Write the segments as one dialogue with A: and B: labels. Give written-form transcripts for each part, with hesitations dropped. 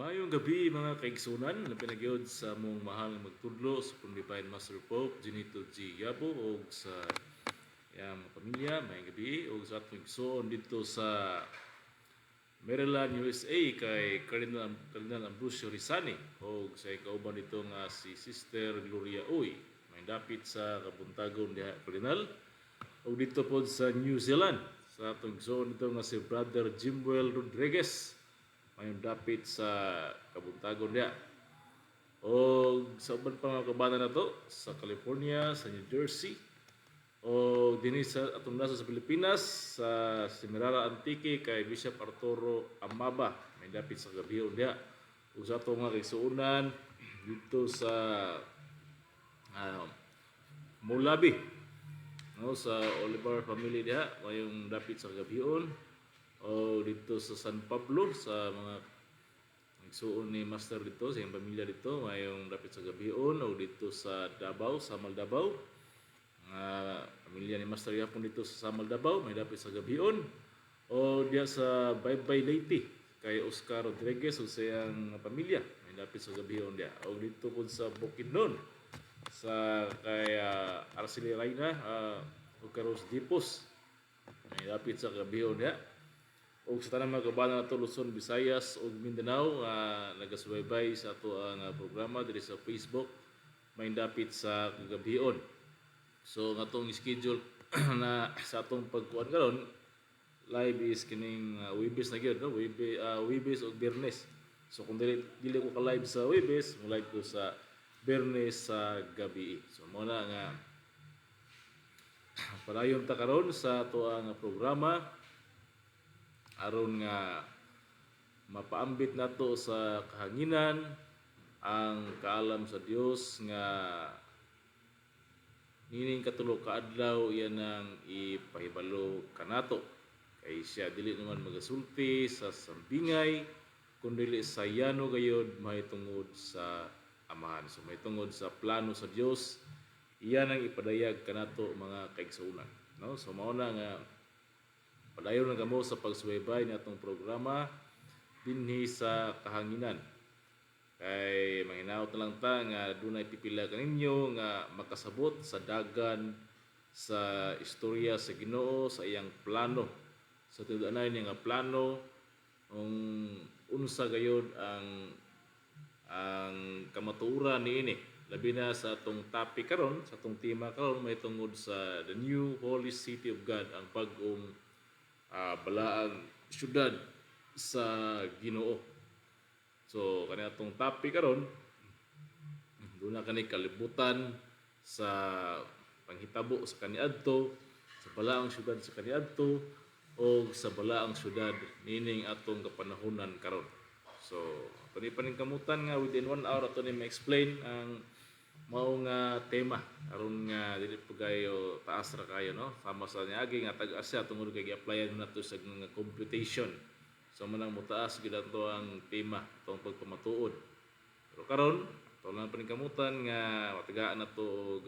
A: Mayong gabi mga kaigsunan na pinagyod sa mong mahal nga magtudlo sa Divine Master Pope Genito G. Yabo o sa iyang pamilya. Mayong gabi o sa atong igsoon dito sa Maryland, USA kay Cardinal Ambrosio Rizani o sa kauban dito nga si Sister Gloria Uy. May dapit sa kabuntagon diha Cardinal o dito po sa New Zealand sa atong igsoon dito nga si Brother Jimwell Rodriguez may dapit sa kabuntagon niya. O sa uban pa mga kabanan na to, sa California, sa New Jersey, o din sa atong nasa sa Pilipinas, sa Semirara Antique, kay Bishop Arturo Amaba, may dapit sa gabiyon niya. O sa atong mga kaisuunan, dito sa Mulabi, no, sa Oliver family niya, mayong dapit sa gabiyon. O dito sa San Pablo sa mga nagsuon ni Master dito sa iyang pamilya dito mayong dapit sa gabion o dito sa Davao, Samal Davao pamilya ni Master yapon dito sa Samal Davao may dapit sa gabion o diya sa Baybay Leyte kay Oscar Rodriguez o sa iyang pamilya may dapit sa gabion diya o dito po sa Bukidnon sa kay Arceli Reyna o Caros Dipos may dapit sa gabion diya o sa tanang mga kabanan nato Luzon, Visayas ug Mindanao nagasubaybay sa ato ang programa diri sa Facebook may dapit sa kagabion. So ngatong schedule na sa atong pagkuan karon live is kining Webes na gyud no Webes ug Biyernes. So kung dili ko ka live sa Webes, mo live ko sa Biyernes sa gabi. So mo na nga padayon ta karon sa ato ang programa aron nga mapaambit nato sa kahanginan ang kaalam sa Dios nga nining katulo ka adlaw yan ang ipahibalo kanato kay siya dili naman magasulti sa sambingay kundi sa yano gayud mahitungod sa Amahan. So mahitungod sa plano sa Dios iyan ang ipadayag kanato mga kaigsuonan, no? So mao na nga padayon na kamo sa pagsubaybay ni atong programa dinhi sa kahanginan. Kay manginaot na lang ta nga dunay pipila kaninyo nga makasabot sa dagan sa istorya sa Ginoo sa iyang plano. Sa tinud-anay niya nga plano kung unsa gayud ang kamatuoran niini. Labi na sa atong topic karon, sa atong tema karon may tungod sa the new holy city of God, ang bag-ong balaang syudad sa Ginoo. So kani atong topic karon doon na kani kalibutan sa panghitabo sa kaniadto sa balaang syudad sa kaniadto o sa balaang syudad nining atong kapanahunan karon. So paning kamutan nga within 1 hour ato ni ma-explain ang mao nga tema aron nga dili po kayo taas ra kayo no sama sa niagi nga tag-asa tungod kay gi-applyan nato sa mga computation so manang mutaas gid ato ang tema tong pagpamatuod pero karon to lang paningkamutan nga matagaan nato og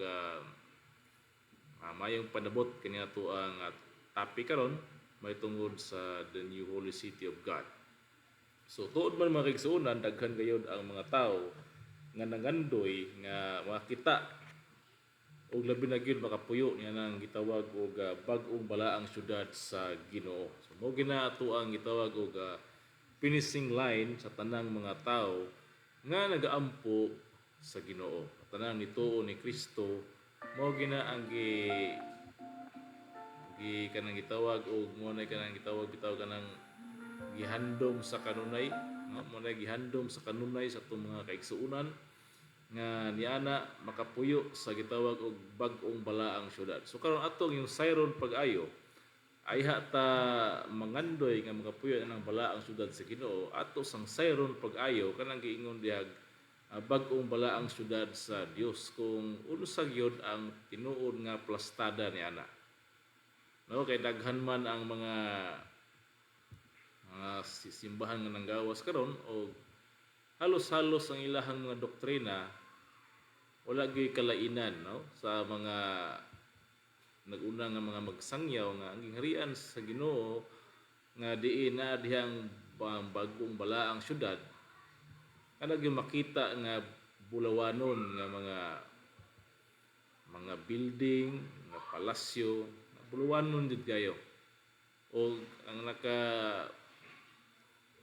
A: mayong panabot kani ato ang topic karon may tungod sa the new holy city of God. So tuod man mga kaigsuonan daghan gayud ang mga tawo nga nangandoy nga makita og labi na gyud makapuyo niya nang gitawag og bag-ong balaang syudad sa Ginoo. So mao gina ato ang gitawag og finishing line sa tanang mga tawo nga nagaampo sa Ginoo. Tanang nituo ni Kristo mao gina ang kanang gitawag og mo na kanang gitawag bitaw kanang gihandom sa kanunay, no? Mo na gihandom sa kanunay sa atong mga kaigsuonan nga niana makapuyo sa gitawag og bag-ong balaang syudad. So karon atong yung sayron pag-ayo ay ta mangandoy nga makapuyo ng balaang syudad sa Ginoo ato sang sayron pag-ayo kanang giingon dihag bag-ong balaang syudad sa Dios kung unsa gyud ang tinuod nga plastada niana. No kay daghan man ang mga simbahan nga nanggawas karon o halos-halos ang ilahang mga doktrina wala gyud kalainan no sa mga nag-una nga mga magsangyaw nga ang gingharian sa Ginoo nga diin na dihang bag-ong balaang syudad Ano yung makita nga bulawanon nga mga building, mga palasyo, bulawanon jud kayo. O ang naka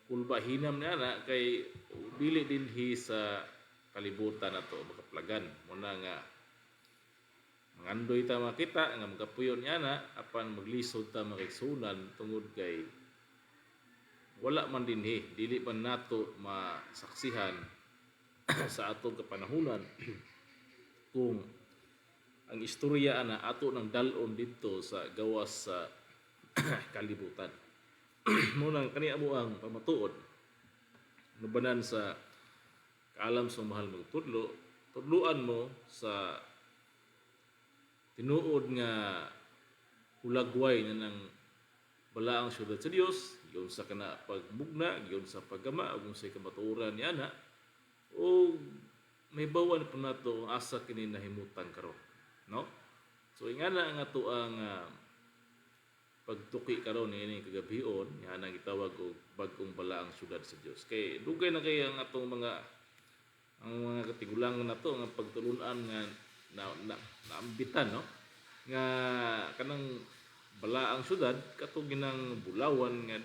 A: kulba hinam niya na kay dili dinhi sa kalibutan nato makaplagan muna nga mangandoy ta makita nga magapuyon niya na apan maglisod ta makigsunan tungod kay wala man dinhi dili man nato masaksihan sa atong kapanahunan kung ang istorya ana ato nang dalon dito sa gawas sa kalibutan. Munang kani amo ang pamatuod nubanan sa kaalam sa mahal magtudlo, tudluan mo sa tinuod nga hulagway na ng balaang syudad sa Dios, giyon sa kana pagmugna, giyon sa paggama, ug sa kamatuoran ni ana, o may bawan pa nato ang asa kini nahimutan karon, no? So ingana nga to ang pagtuki karon ini kagabion nga nang gitawag og bag-ong balaang syudad sa Dios. Kay dugay na kay ang atong mga katigulangan nato nga pagtulunan nga naambitan, no? Nga kanang balaang syudad katong ginang bulawan nga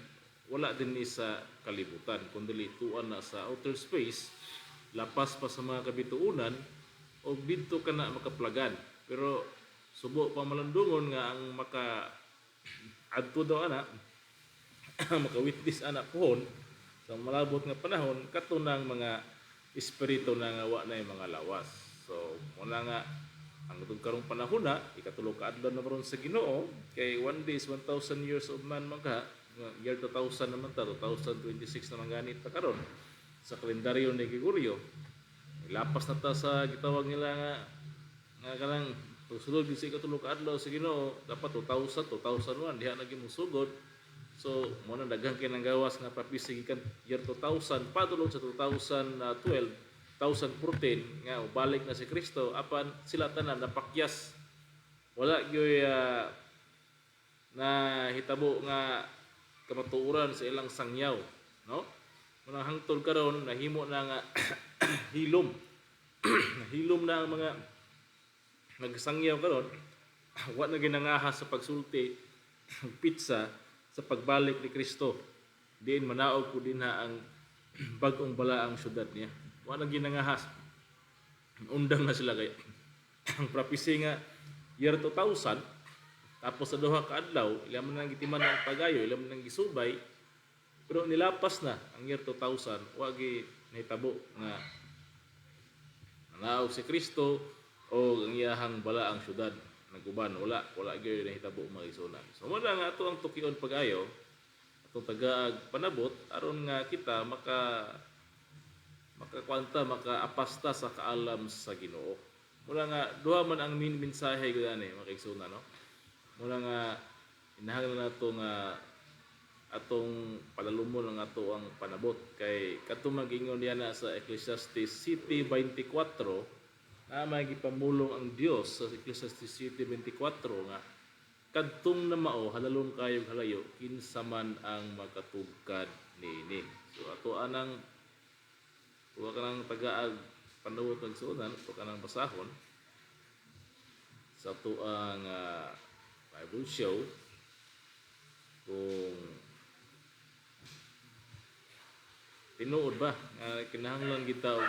A: wala din ni sa kalibutan kundi tuan na sa outer space, lapas pa sa mga kabituunan og didto kana makaplagan. Pero subo pa malandungon nga ang adto daw ana makawitness ana pohon sa malabot nga panahon katunang mga espiritu na nga wa na mga lawas. So muna nga ang itong karong panahon na ikatulo ka adlaw na maron sa Ginoo kay one day is 1,000 years of man magka year 2000 naman ta 2026 naman ganit ta karon sa kalendaryo ni Gregorio. Lapas na ta sa gitawag nila nga kanang pagsulod sa ikatulo ka adlaw sa Ginoo dapat 2001 diha na gimusugod. So mo na daghang kinang gawas nga papisigikan year 2000 padulong sa 2012 2014 nga balik na si Kristo apan sila tanan napakyas wala gyoy na hitabo nga kamatuoran sa ilang sangyaw, no? Munang hangtod karon nahimo na nga hilom hilom na ang mga nagsangyaw karon wa na ginangahas sa pagsulti pizza sa pagbalik ni Kristo. Diin manaog po din ha ang bag-ong balaang syudad niya. Wa na ginangahas. Undang na sila kay ang prophecy nga year 2000 tapos sa duha ka adlaw ilam nang gitiman ang pagayo, ilam nang gisubay pero nilapas na ang year 2000 wa gi nahitabo nga nanaog si Kristo o ang iyahang balaang syudad naguban wala gyud nahitabo magisunan. So mo nga ato ang tukion pagayo atong tagaag panabot aron nga kita makaapasta sa kaalam sa Ginoo. Mula nga duha man ang mensahe gyud ani makigsunan, no? Mula nga inahanglan nato nga atong palalumon ang ato ang panabot kay kadtong mag-ingon diha na sa Ecclesiastes 7:24 na may gipamulong ang Dios sa Ecclesiastes 7:24 nga kadtong na mao halalom kayo halayo kinsa man ang makatugkad niini. So ato anang tuwa ka ng tagaag panawot ng sunan, tuwa ka ng basahon sa tuang Bible show kung tinuod ba nga kinahanglan kita og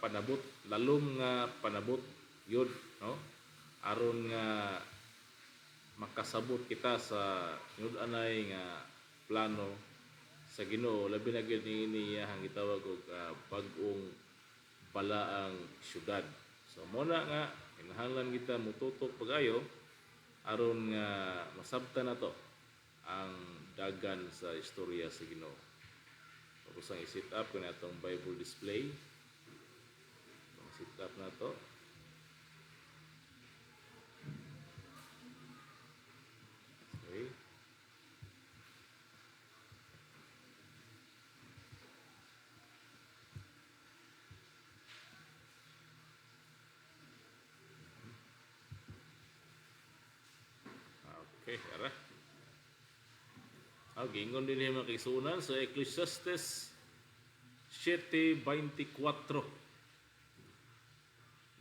A: panabot lalom nga panabot yun, no? Aron nga makasabot kita sa anay nga plano sa Ginoo labi na gyud niini ang gitawag og bag-ong balaang syudad. So mo na nga kinahanglan kita mututok pagayo aron nga masabtan nato ang dagan sa istorya sa Ginoo. Tapos ang i-set up ko na itong Bible display. Set up na to. Okay. Okay, ara. Gingon din mga kaisunan sa Ecclesiastes 7:24.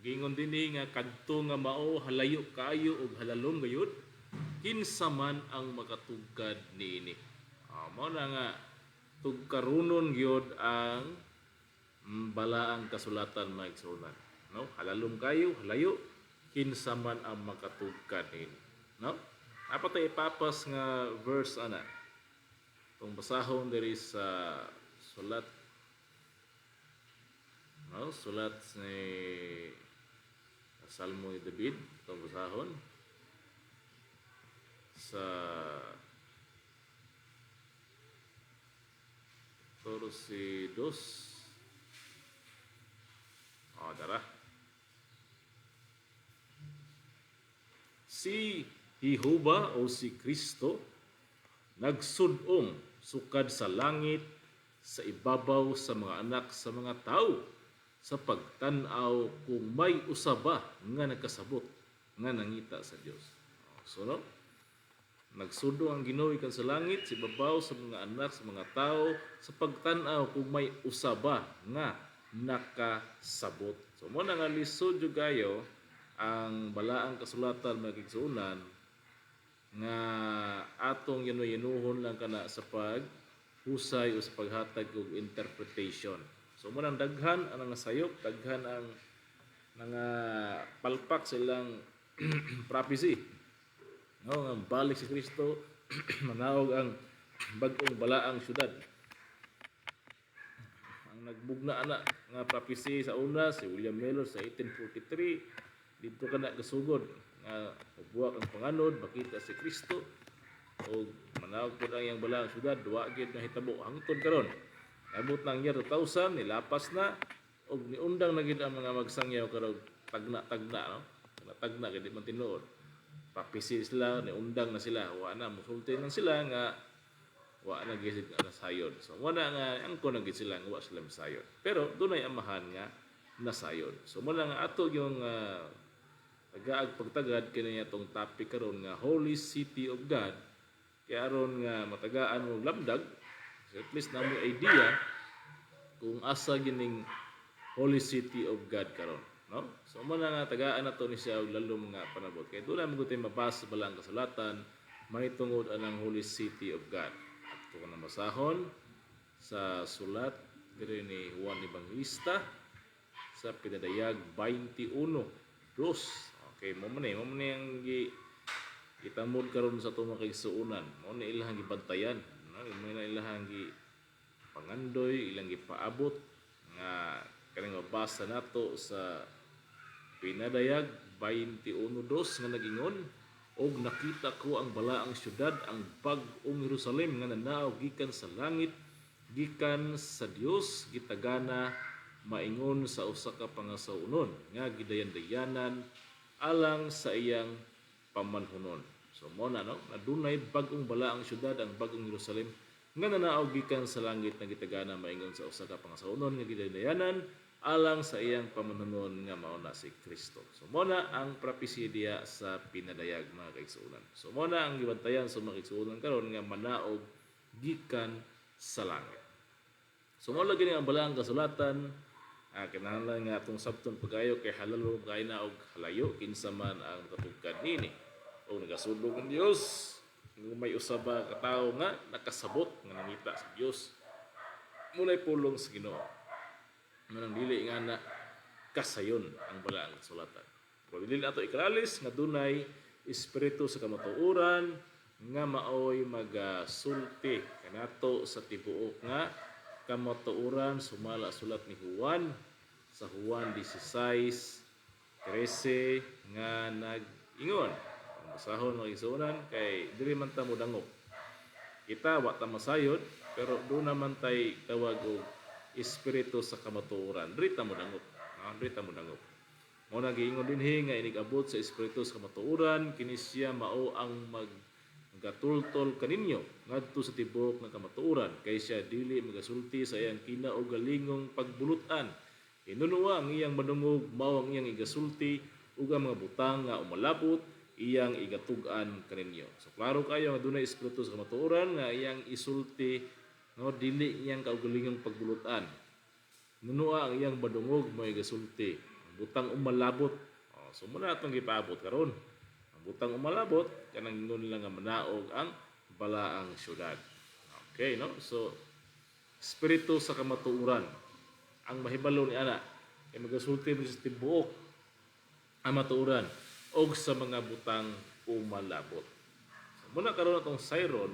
A: Gingon dinhi nga kadto nga mao halayo kayo ug halalom gayud kinsa man ang makatugkad niini. Mao na nga tugkarunon gyud ang balaang kasulatan mga igsunan. No? Halalom kayo, halayo kinsa man ang makatugkad niini. No? Apa tayo ipapas nga verse ana? Itong basahon diri sa sulat, no? Sulat ni Salmo ni David, itong basahon sa 14:2. Dara. Si Jehova o si Kristo nagsudong sukad sa langit sa ibabaw sa mga anak sa mga tao sa pagtan-aw kung may usaba nga nagkasabot nga nangita sa Dios. So no? Nagsudo ang Ginoo ikan sa langit sa ibabaw sa mga anak sa mga tao sa pagtan-aw kung may usaba nga nakasabot. So mo na nga lisod jud kayo ang balaang kasulatan mga igsuonan nga atong yanuhon lang kana sa paghusay o sa paghatag og interpretation. So mo nang daghan ang nga sayop, daghan ang mga palpak silang prophecy. No, nga balik si Kristo manaog ang bag-ong balaang syudad. Ang nagbugna ana nga prophecy sa una si William Miller sa 1843 dito kana gasugod nga buwak ang panganod makita si Kristo o manawag po ang iyang balaang syudad wa gyud nga hitabo hangtod karon abot nang year 2000 nilapas na og niundang na gid ang mga magsangyaw karon tagna no tagna kay di man tinuod papisi sila niundang na sila wa na musulti na sila nga wa na gid na sayod so wala nga angko na gid sila nga wa sila masayod pero dunay amahan nga nasayod so mula nga ato yung tagaag pagtagad kini atong topic karon nga Holy City of God kaya aron nga matagaan og labdag so at least namo idea kung asa gining Holy City of God karon no so mo na nga tagaan nato ni siya og lalom nga panabot kay dunay mo gutay mabasa balang kasulatan mahitungod anang Holy City of God ato ko na masahon sa sulat diri ni Juan Evangelista sa pinadayag 21:2. Okay, mo man ang itamod karon sa tuwa kay suunan. Mo na ilang gibantayan, no? Mo na ilang pangandoy, ilang gipaabot nga kaning mabasa nato sa pinadayag 21:2 nga nagingon og nakita ko ang balaang syudad ang bag-ong Jerusalem nga nanaaw gikan sa langit gikan sa Dios gitagana maingon sa usa ka pangasaunon nga gidayan-dayanan alang sa iyang pamanhunon. So mo na no, nadunay bag-ong balaang syudad ang bag-ong Jerusalem nga nanaaw gikan sa langit nga gitagana maingon sa usa ka pangasaunon nga gidayan-dayanan alang sa iyang pamanhunon nga mao na si Kristo. So mo na ang prophecy diya sa pinadayag mga kaigsuonan. So mo na ang gibantayan sa mga kaigsuonan karon nga manaog gikan sa langit. So mo lagi ang balaang kasulatan kinahanglan nga atong sabton pagayo kay halalo kay na og halayo kinsa man ang katugkad nini o nagasudlog ang Dios kung may usaba ka tawo nga nakasabot nga nangita sa Dios mulay pulong sa Ginoo manang dili nga na kasayon ang balaang kasulatan pero dili nato ikralis nga dunay espiritu sa kamatuoran nga maoy magasulti kanato sa tibuok nga kamatuoran sumala sulat ni Juan sa Juan 16:13 nga nag-ingon ang basahon ng igsuonan kay diri man ta modangop kita wa ta masayod pero do naman tay tawag og espiritu sa kamatuoran diri ta modangop diri ta modangop mo nag-ingon dinhi nga inig-abot sa espiritu sa kamatuoran kini siya mao ang gatultol kaninyo ngadto sa tibuok nga kamatuoran kay siya dili magasulti sa iyang kinaugalingong pagbulutan inunuwa ang iyang madungog mao ang iyang igasulti ug ang mga butang nga umalabot iyang igatug-an kaninyo so klaro kayo nga dunay espiritu sa kamatuoran nga iyang isulti no dili iyang kaugalingong pagbulutan nunua ang iyang badungog may gasulti. Ang butang umalabot. So muna atong gipaabot karon. Ang butang umalabot kanang ingon nila nga manaog ang balaang syudad. Okay, no? So espiritu sa kamatuoran ang mahibalo ni ana kay magasulti mo sa tibuok ang matuoran og sa mga butang umalabot. So muna karon atong sayron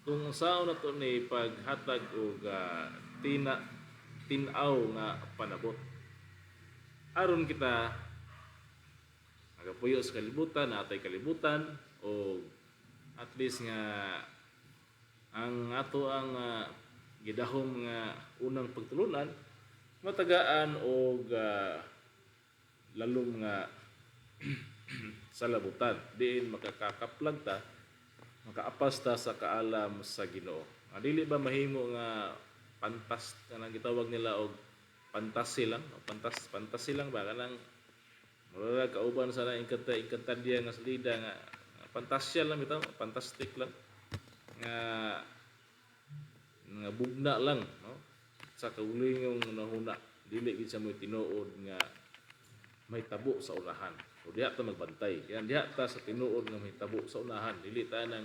A: kung saan na to ni paghatag og tinaw nga panabot. Aron kita nagapuyo sa kalibutan, natay kalibutan o at least nga ang ato ang gidahom nga unang pagtulunan matagaan og lalong nga sa labutan diin makakakaplag ta makaapas ta sa kaalam sa Ginoo. Dili ba mahimo nga kanang gitawag nila og fantasy lang, fantasy lang ba kanang mura kauban sa na inkantadya nga salida nga fantasya lang bitaw, fantastic lang nga bugna lang, no? Sa kaulingong nahuna dili gid sa moy tinuod nga may tabo sa unahan. So diha ta magbantay. Yan diha ta sa tinuod nga may tabo sa unahan. Dili ta nang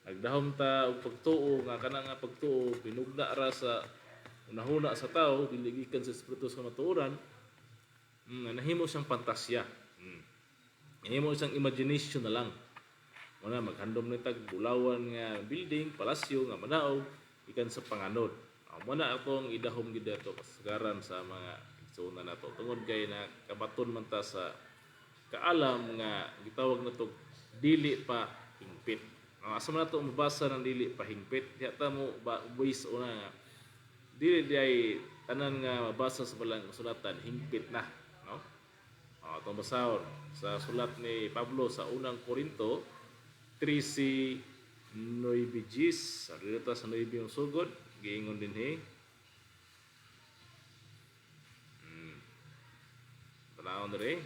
A: nagdahom ta og pagtuo nga kana nga pagtuo pinugna ra sa unahuna sa tao dili gikan sa espiritu sa matuoran. Nahimo siyang fantasya. Nahimo siyang imagination na lang. Muna maghandom ni tag bulawan nga building, palasyo nga manaog ikan sa panganod. Muna akong idahom gid ato kasagaran sa mga igsoon nato. Tungod kay na kabaton man ta sa kaalam nga gitawag nato dili pa hingpit. Asa man nato mabasa ng dili pa hingpit, diha ta mo buwis una nga dili diay tanan nga mabasa sa balang kasulatan hingpit na, no? Atong basahon sa sulat ni Pablo sa unang Korinto 13:9 sa dito sa 9 yung sugod giingon dinhi tanawon diri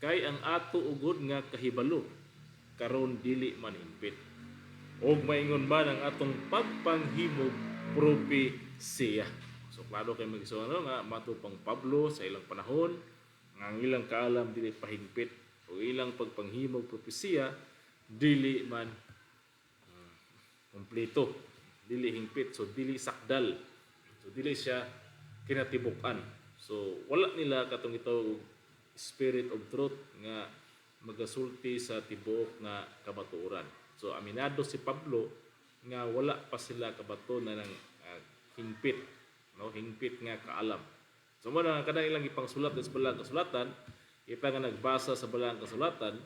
A: kay ang ato ugod nga kahibalo karon dili man hingpit og maingon man ang atong pagpanghimog propesiya. So klaro kay magisuon nga matupang Pablo sa ilang panahon nga ang ilang kaalam dili pahingpit o ilang pagpanghimog propesiya dili man kompleto, dili hingpit, so dili sakdal, so dili siya kinatibukan. So wala nila katong ito spirit of truth nga magasulti sa tibuok nga kamatuoran. So aminado si Pablo nga wala pa sila kabato na ng hingpit, no? Hingpit nga kaalam. So mo na kada ilang ipangsulat sa balang kasulatan, kita nga nagbasa sa balang kasulatan.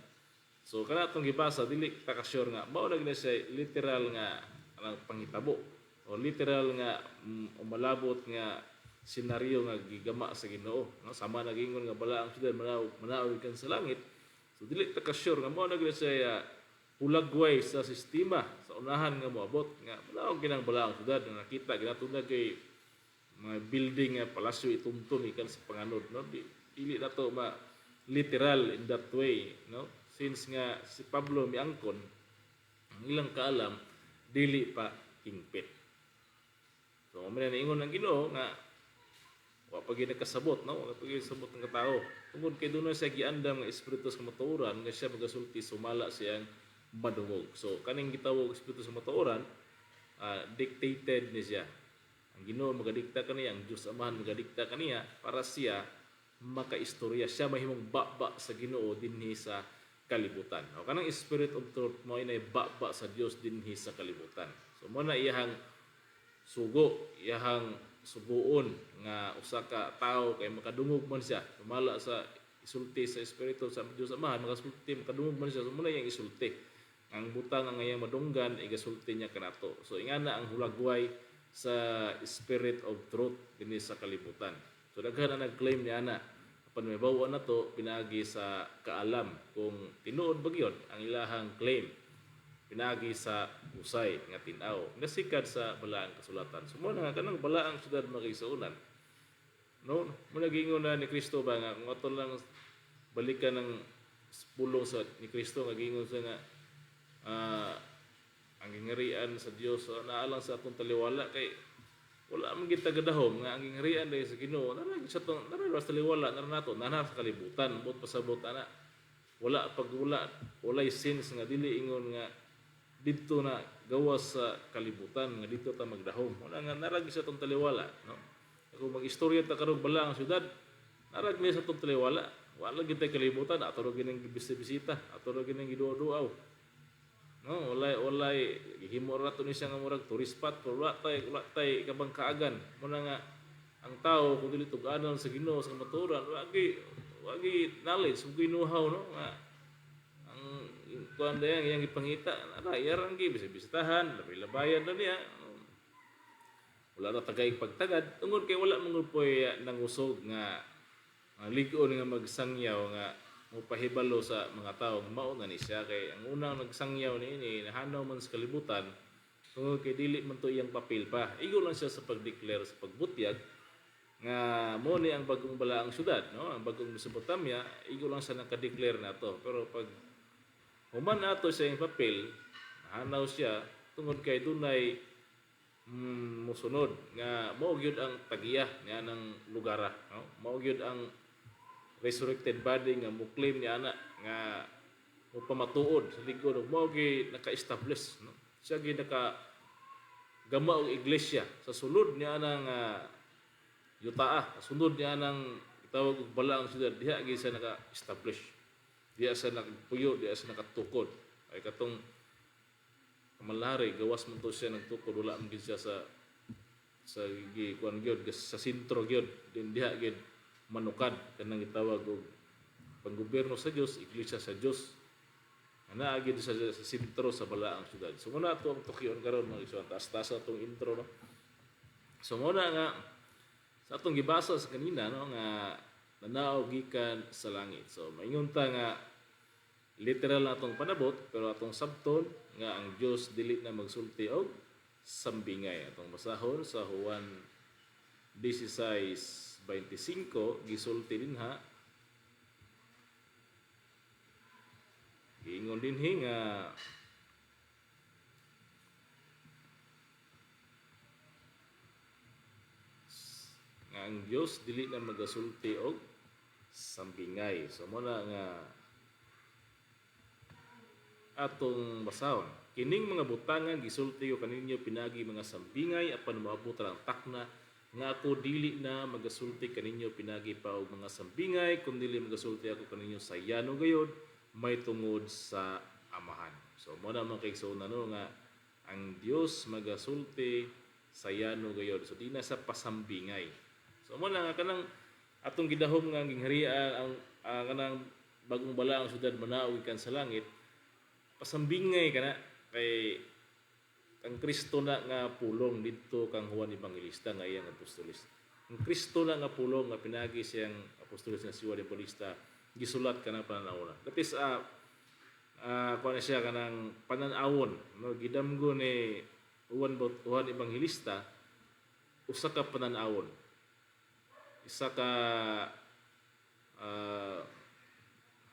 A: So kana atong gibasa dili ta ka sure nga mao na gid siya literal nga anang panghitabo o literal nga umalabot nga senaryo nga gigama sa Ginoo, no? Sama nagingon nga bala ang syudad manaog kan sa langit. So dili ta ka sure nga mao na gid siya hulagway sa sistema sa unahan nga moabot nga manaog ginang bala ang syudad nga nakita ginatuna kay mga building nga palasyo itumtum ikan sa panganod, no? Dili na to ma literal in that way, no? Since nga si Pablo miangkon ang ilang kaalam dili pa hingpit. So mo na ingon ang Ginoo nga wa pa gyud nakasabot, no? Wa pa gyud sabot ng tao. Tungod kay dunay sa giandam nga espiritu sa matuoran nga siya magasulti sumala siyang madungog. So kaning gitawag espiritu sa matuoran dictated ni siya. Ang Ginoo magadikta kaniya, ang Dios Amahan magadikta kaniya para siya makaistorya, siya mahimong baba sa Ginoo dinhi sa kalibutan. O kanang spirit of truth mo inay baba sa Dios dinhi sa kalibutan. So mo na iyahang sugo, iyahang suguon nga usa ka tawo kay makadungog man siya, sumala sa isulti sa espiritu sa Dios Amahan, makasulti makadungog man siya, so mo na iyang isulti. Ang butang ang iyang madunggan igasulti niya kanato. So ingana ang hulagway sa spirit of truth dinhi sa kalibutan. So daghan na nag-claim niya na apan may bawa na to pinagi sa kaalam kung tinuod ba gyud ang ilahang claim pinagi sa usay nga tin-aw nasikad sa balaang kasulatan. So mo nga kanang balaang syudad makigsuonan, no? Mo nagingon na ni Kristo ba nga kung aton lang balikan ng pulong sa ni Kristo nga gingon sa nga ang gingarian sa Dios naalang sa atong taliwala kay wala man gid tagadahom nga ang gingharian dahil sa Ginoo narag sa tong narag sa taliwala nato nana sa kalibutan bot pasabot ana wala pag walay sense nga dili ingon nga didto na gawas sa kalibutan nga dito ta magdahom wala nga narag sa tong taliwala no kung mag-istorya ta karong bala ang syudad narag ni sa tong taliwala wala gid tay kalibutan ato ra ginang bisita ato ra ginang giduaw no walay gihimo ra to ni siya nga murag tourist spot pero wala tay kabang kaagan mo na nga ang tao kung dili tug-anon sa Ginoo sa maturan wagi knowledge ug know-how no nga ang kuan dayon iyang ipangita ara yarang gi bisitahan labayan na niya wala na tagay pagtagad tungod kay wala mong poy nangusog nga lig-on nga magsangyaw nga mupahibalo sa mga tao mao na ni siya kay ang unang nagsangyaw niini nahanaw man sa kalibutan tungod kay dili man to iyang papel pa igo lang siya sa pagdeclare sa pagbutyag nga mo ni ang bagong balaang syudad no ang bagong Mesopotamia igo lang siya naka-declare nato pero pag human ato sa iyang papel nahanaw siya tungod kay dunay musunod nga mao gyud ang tagiya niya ng lugar no mao gyud ang resurrected body nga mo claim niya ana nga mo pamatuod sa ligod ug mao gi naka-establish no siya gi naka gama og iglesia sa sulod niya nang yutaa sa sunod niya nang itawag og balaang syudad diha gi siya naka-establish diha siya nagpuyo diha siya nakatukod ay katong kamalari gawas man to siya nagtukod wala man gid siya sa kuan gyud sa sentro gyud din diha gyud manukad kanang gitawag og panggobyerno sa Dios iglesia sa Dios ana agid sa sentro sa balaang syudad so muna ato ang tukyon karon mga igsoon taas-taas atong intro no so muna nga sa atong gibasa sa kanina no nga nanaog gikan sa langit so maingon ta nga literal na atong panabot pero atong sabton nga ang Dios dili na magsulti og sambingay atong basahon sa Juan 16:25 gisulti dinha giingon dinhi nga ang Dios dili na magasulti og sambingay so muna nga atong basahon kining mga butangan gisulti ko kaninyo pinagi mga sambingay apan moabot ang takna nga ako dili na magasulti kaninyo pinagi pa og mga sambingay kun dili magasulti ako kaninyo sa yano gayod may tungod sa amahan so mo na man kay so nano nga ang Dios magasulti sa yano gayod so di na sa pasambingay so mo na nga kanang atong gidahom nga gingharian ang kanang bagong balaang syudad manaog ikan sa langit pasambingay kana kay ang Kristo na nga pulong dito kang Juan Evangelista nga iyang apostolis. Ang Kristo na nga pulong nga pinagi siyang apostolis nga si Juan Evangelista gisulat kanang pananawon. That is kuan siya kanang pananawon no gidamgo ni Juan Evangelista usa ka pananawon. Isa ka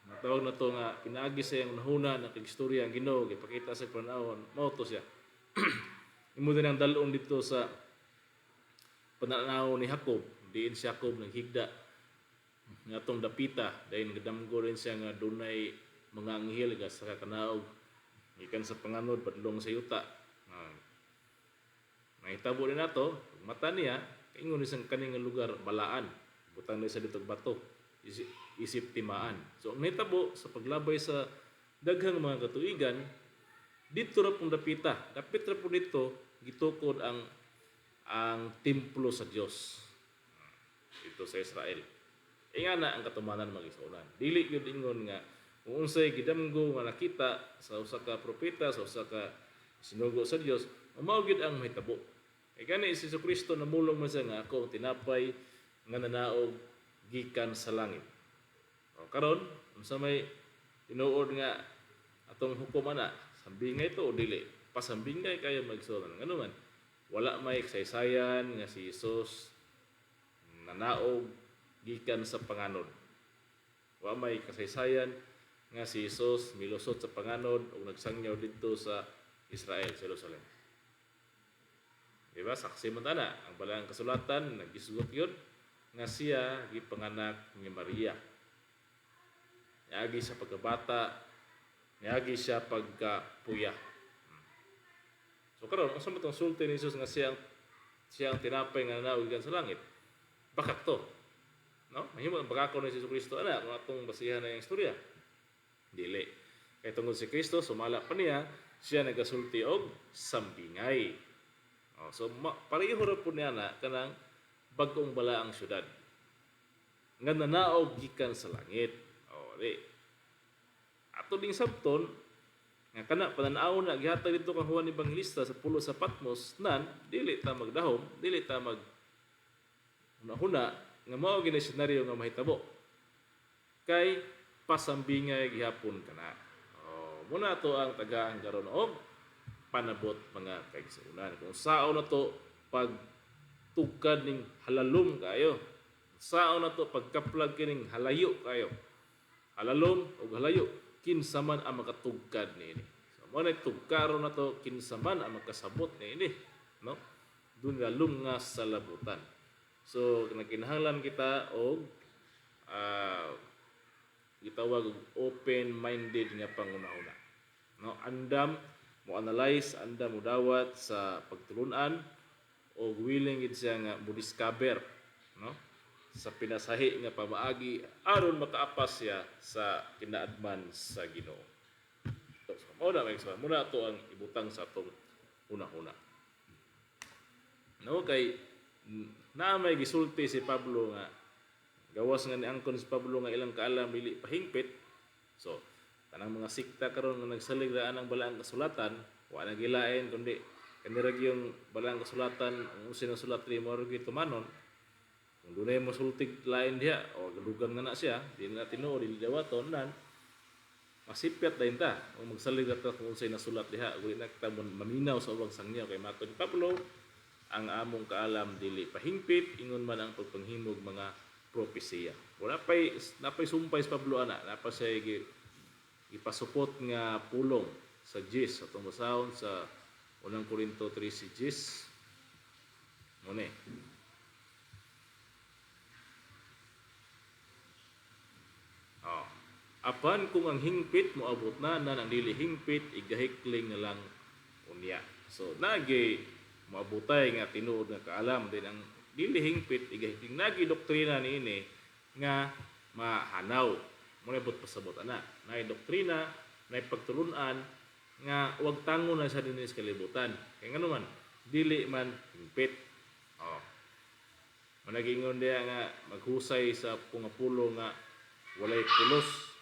A: matawag na to nga pinaagi sa iyang nahuna ng kagistorya ang Ginoo gipakita sa panahon mao to siya imo din ang dalon dito sa pananaw ni Jacob diin si Jacob naghigda nga tong dapita dayon gadamgo rin siya nga dunay mga anghel ga sa kanaog gikan sa panganod padlong sa yuta mahitabo din nato mata niya kaingon isang kaning lugar balaan butang na sa ditog bato isip timaan. So ang nahitabo sa paglabay sa daghang mga katuigan dito ra pong dapita. Dapit ra po dito gitukod ang templo sa Dios. Dito sa Israel. Nga na ang katumanan mag-igsuonan. Dili gyud ingon nga kung unsay gidamgo nga nakita sa usa ka propeta sa usa ka sinugo sa Dios, mao gyud ang mahitabo. Kay gani si Jesucristo namulong man siya nga ako tinapay nga nanaog gikan sa langit. O karon unsa may tinuod nga atong hukom ana, sambingay to o dili? Pasambingay kayo magsuon. Ngano man? Wala may kasaysayan nga si Jesus nanaog gikan sa panganod. Wala may kasaysayan nga si Jesus milusot sa panganod o nagsangyaw didto sa Israel, sa Jerusalem. Diba? Saksi man tana ang balaang kasulatan nagisugot yun nga siya gipanganak ni Maria. Niagi sa pagkabata, niagi siya pagkapuya. So karon unsa man tong sulti ni Jesus nga siyang tinapay nga naugikan sa langit? Bakak to. No? Mahimo ang bakakon ni Jesus Kristo ana kung atong basihan na yung istorya. Dili. Kay tungod si Kristo sumala pa niya, siya nagasulti og sambingay. So pareho ra po niya na kanang bag-ong balaang syudad nga nanaog gikan sa langit. Di. Ato ding sabton nga kana pananaw na gihatag dito kang Juan Evangelista sa pulo sa Patmos nan dili ta magdahom, dili ta mag huna nga mao gini senaryo nga mahitabo. Kay pasambingay gihapon kana. Muna to ang tagaan karon og panabot mga kaigsuonan. Kung sao na to pag tukad ning halalom kayo. Sao na to pagkaplag kining halayo kayo. Halalom o halayo kinsa man ang makatugkad niini. So mo na tugkaron na to kinsa man ang makasabot niini, no? Dun galum nga sa labutan. So kinahanglan kita og gitawag og open-minded nga panguna-una. No, andam mo analyze, andam mo dawat sa pagtulunan o willing gid siya nga mo discover, no? Sa pinasahi nga pamaagi aron makaapas siya sa kinaadman sa Ginoo. So, muna muna to ang ibutang sa atong una-una. No, kay na may gisulti si Pablo nga gawas nga niangkon si Pablo nga ilang kaalam dili pahingpit. So tanang mga sikta karon nga nagsalig raan ang balaang kasulatan, wa na gilain kundi kanirag yung balaang kasulatan ang usin ng sulat ni Morgi tumanon. Kung dunay mosultig lain diha o gadugang na siya, di na tinuod dili dawaton nan masipyat dayon ta kung magsalig ta kung unsay nasulat diha ug na kita maminaw sa ubang sangyaw kay matud ni Pablo ang among kaalam dili pahingpit ingon man ang pagpanghimog mga propesiya. Wala napay sumpay sa Pablo ana, napa siya ipasupot nga pulong sa Gis atong basahon sa 1 Korinto 3 si Gis. Mune. Apan kung ang hingpit moabot na ang dili hingpit igahikling na lang unya. So nagi moabutay nga tinuod nga kaalam din ang dili hingpit igahikling nagi doktrina niini nga mahanaw. Muna bot pasabot ana. Nay doktrina, nay pagtulunan nga wag tangon na sa dinhi sa kalibutan. Kay ngano man dili man hingpit. Managingon diya nga maghusay sa pungapulo nga walay pulos.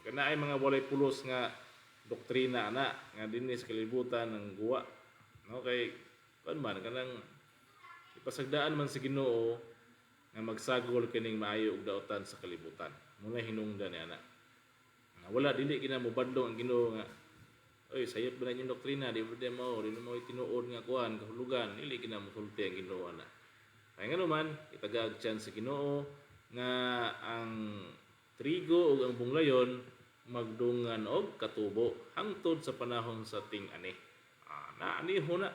A: Kana ay mga walay pulos nga doktrina ana nga dinhi sa kalibutan ng guwa. No kay kan man kanang ipasagdaan man sa Ginoo nga magsagol kining maayo og daotan sa kalibutan. Muna hinungdan ni ana. Wala dili kina mo bandong ang Ginoo nga oy sayop ba na yung doktrina di mo tinuod nga kuan kahulugan dili kina mo sulti ang Ginoo ana. Kay ngano man itagag chance sa Ginoo nga ang trigo ug ang bunglayon magdungan og katubo hangtod sa panahon sa ting-ani. Naani huna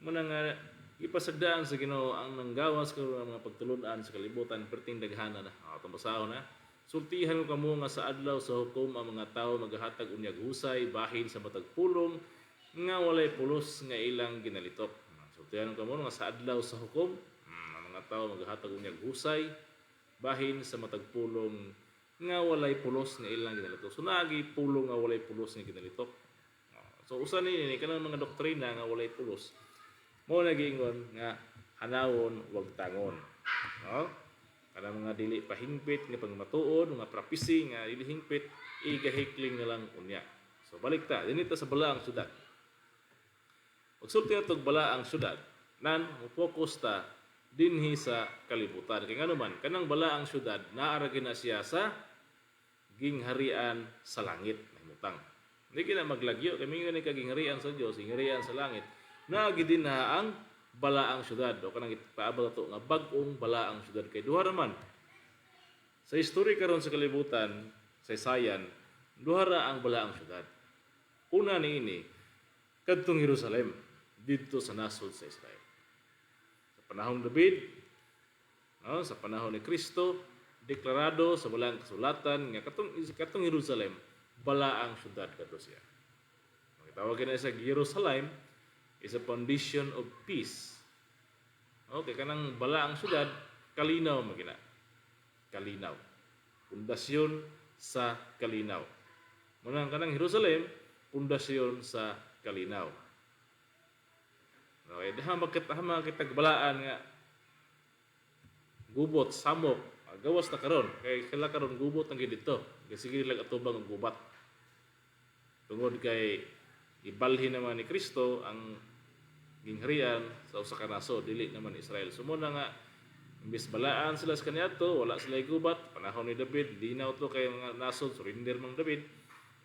A: muna nga ipasagdaan sa Ginoo ang nanggawas karon mga pagtulunan sa kalibutan perting daghana na. Atong basahon na. Sultihan ko kamo nga sa adlaw sa hukom ang mga tawo maghatag unyag husay bahin sa matag pulong nga walay pulos nga ilang ginalitok. Sultihan ko kamo nga sa adlaw sa hukom ang mga tawo maghatag unyag husay bahin sa matag pulong nga walay pulos nga ilang ginalitok. So naagi pulong nga walay pulos nga ginalitok. So usa ni kanang mga doktrina nga walay pulos. Mo nagiingon nga hanawon wag tangon. No? Kanang mga dili pahingpit nga pagmatuod, mga prophecy nga dili hingpit igahikling na lang unya. So balik ta dinita sa balaang syudad. Pagsulti atog balaang syudad, nan mo focus ta dinhi sa kalibutan. Kay ngano man kanang balaang syudad naara gina siya sa gingharian sa langit mahimutang. Hindi kina maglagyo kay mingon ni kagingharian sa Dios, gingharian sa langit. Naagi din na ang balaang syudad o kanang ipaabot ato nga bag-ong balaang syudad kay duha raman. Sa history karon sa kalibutan, sa sayan, duha ra ang balaang syudad. Una niini kadtong Jerusalem didto sa nasod sa Israel. panahong David, no, sa panahon ni Kristo, deklarado sa balang kasulatan nga katong Jerusalem balaang syudad kadto siya. Tawag na sa Jerusalem is a foundation of peace. Okay, kanang balaang syudad kalinaw magina. Kalinaw. Pundasyon sa kalinaw. Munang kanang Jerusalem, pundasyon sa kalinaw. Okay, hama kita balaan nga gubot, samok, gawas na karon. Kay kala karon gubot ang dito. Kasi sige lang atubang ang gubat. Tungod kay ibalhin naman ni Kristo ang gingharian sa usa ka naso, dili naman Israel. Sumuna nga imbis balaan sila sa kaniadto, wala sila gubat. Panahon ni David, linaw to kay mga nasod, surrender mang David.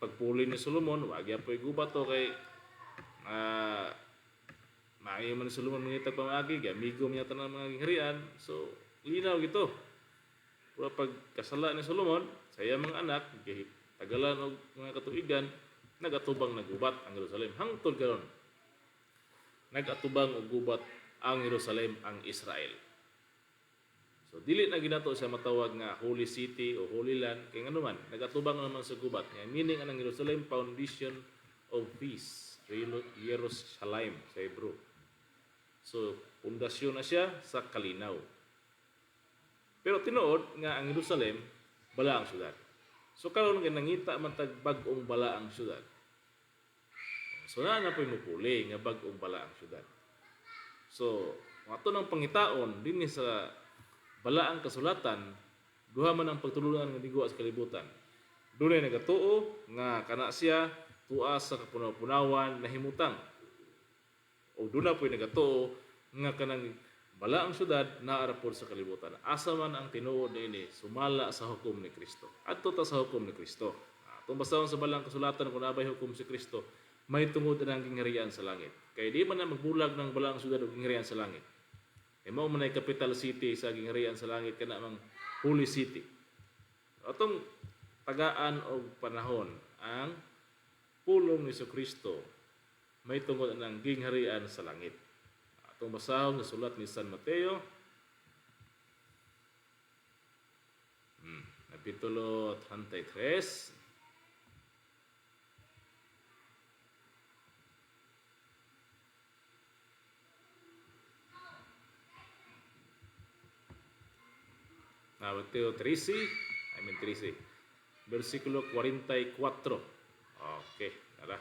A: Pagpuli ni Solomon, wag gyapon gubat to kay maayo man ni Solomon mangitag pamagi, gamigo niya tanan mga gingharian. So linaw gito. Pero pag kasala ni Solomon, saya mga anak, tagalan og mga katuigan, nagatubang nagubat ang Jerusalem. Hangtod karon, nagatubang og gubat ang Jerusalem, ang Israel. So dili na ginato siya matawag nga Holy City o Holy Land, kay ngano man nagatubang naman sa gubat. Nga meaning anang Jerusalem, foundation of peace, Jerusalem sa Hebrew. So pundasyon na siya sa kalinaw. Pero tinuod nga ang Jerusalem balaang syudad. So karon nga nangita man tag bag-ong balaang syudad. So na po'y mupuli nga bag-ong balaang syudad. So ato nang pangitaon dinhi sa balaang kasulatan, duha man ang pagtulungan nga digo sa kalibutan. Dunay nagatuo nga kana siya tuas sa kapunaw-punawan na himutang. O duna po'y nagatuo nga kanang balaang syudad naara pod sa kalibutan. Asa man ang tinuod niini sumala sa hukom ni Kristo. Adto ta sa hukom ni Kristo. Atong basahon sa balaang kasulatan kung nabay hukom si Kristo, may tungod ang gingharian sa langit. Kay di man na magbulag ng balaang syudad o gingharian sa langit. Kay mao man ay capital city sa gingharian sa langit kana mang Holy City. Atong tagaan og panahon ang pulong ni Kristo may tungod ang gingharian sa langit. Itong basahon sa sulat ni San Mateo, Kapitulo 33. Mateo 13, versikulo 44. Okay, tara.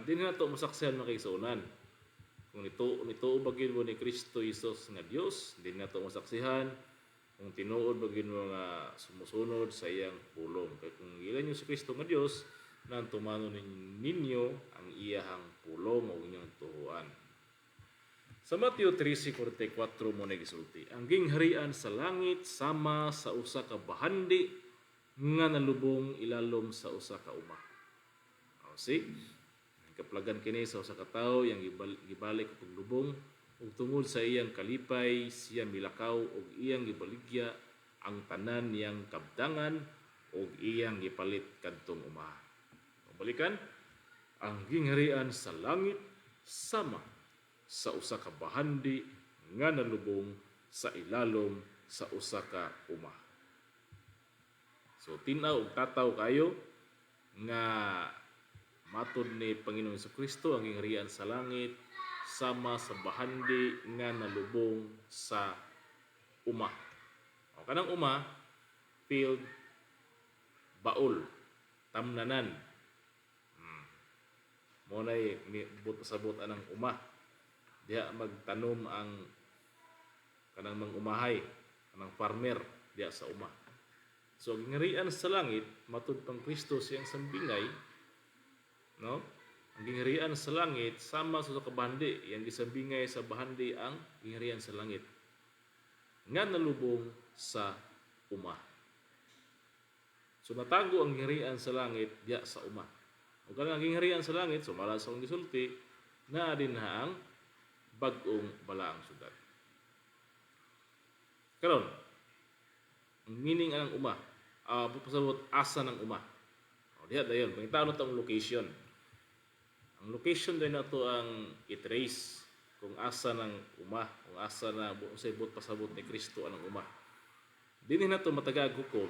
A: Din na ito masaksihan makisunan. Kung nito bagin mo ni Kristo Jesus nga Dios, din na ito masaksihan. Kung tinuod bagin mo nga sumusunod sa iyang pulong. Kaya kung ilan nyo si Kristo nga Dios, nang tumano ninyo ang iyahang pulong o inyong tuhuan. Sa Mateo 13:44 mo nagisulti, ang gingharian sa langit sama sa usa ka bahandi nga nalubong ilalom sa usa ka uma. See? Kaplagan kini sa usa ka tawo yang gibalik og lubong ug tungod sa iyang kalipay siya milakaw ug iyang gibaligya ang tanan niyang kabdangan ug iyang gipalit kadtong uma. Balikan, ang gingharian sa langit sama sa usa ka bahandi nga nalubong sa ilalom sa usa ka uma. So tinaw ug tataw kayo nga matod ni Panginoon Kristo ang gingharian sa langit sama sa bahandi nga nalubong sa uma. O kanang uma, field, baul, tamnanan. Monay sabot anang uma. Diha magtanom ang kanang mangumahay, kanang farmer diha sa uma. So gingharian sa langit matud pang Kristo siyang sambingay, no? Ang gingharian sa langit sama sa kabahandi, yang gisambingay sa bahandi ang gingharian sa langit nga nalubong sa uma. So natago ang gingharian sa langit diya sa uma. O kanang gingharian sa langit sumala sa akong gisulti na din ang bag-ong balaang syudad. Karon, ang meaning anang uma, pasabot asa ng uma. O diha dayon, pangitaon ta ang location. Ang location din nato ang itrace. kung asa ng uma, kung asa na sa ibot pasabot ni Kristo anang uma. Dinhi na to matagag hukom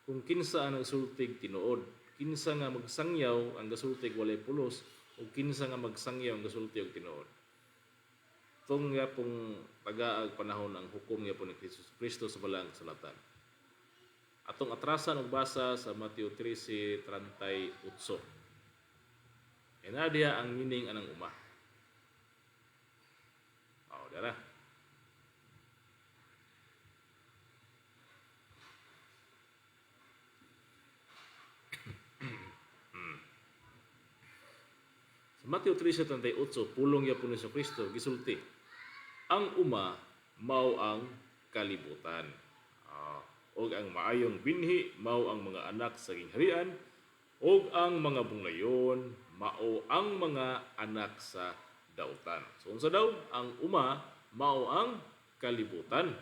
A: kung kinsa ang sultig tinuod, kinsa nga magsangyaw ang gasultig walay pulos o kinsa nga magsangyaw ang gasultig og tinuod. Tong nga pong tagaag panahon ang hukom nga po ni Kristo sa balang salatan. Atong atrasan og basa sa Mateo 13:38. Diya ang meaning anang uma. Dara. Sa Mateo 13:38, pulong ya po ni Kristo gisulti. Ang uma mao ang kalibutan. Og ang maayong binhi mao ang mga anak sa gingharian, og ang mga bunglayon mao ang mga anak sa dautan. So unsa daw? Ang uma mao ang kalibutan.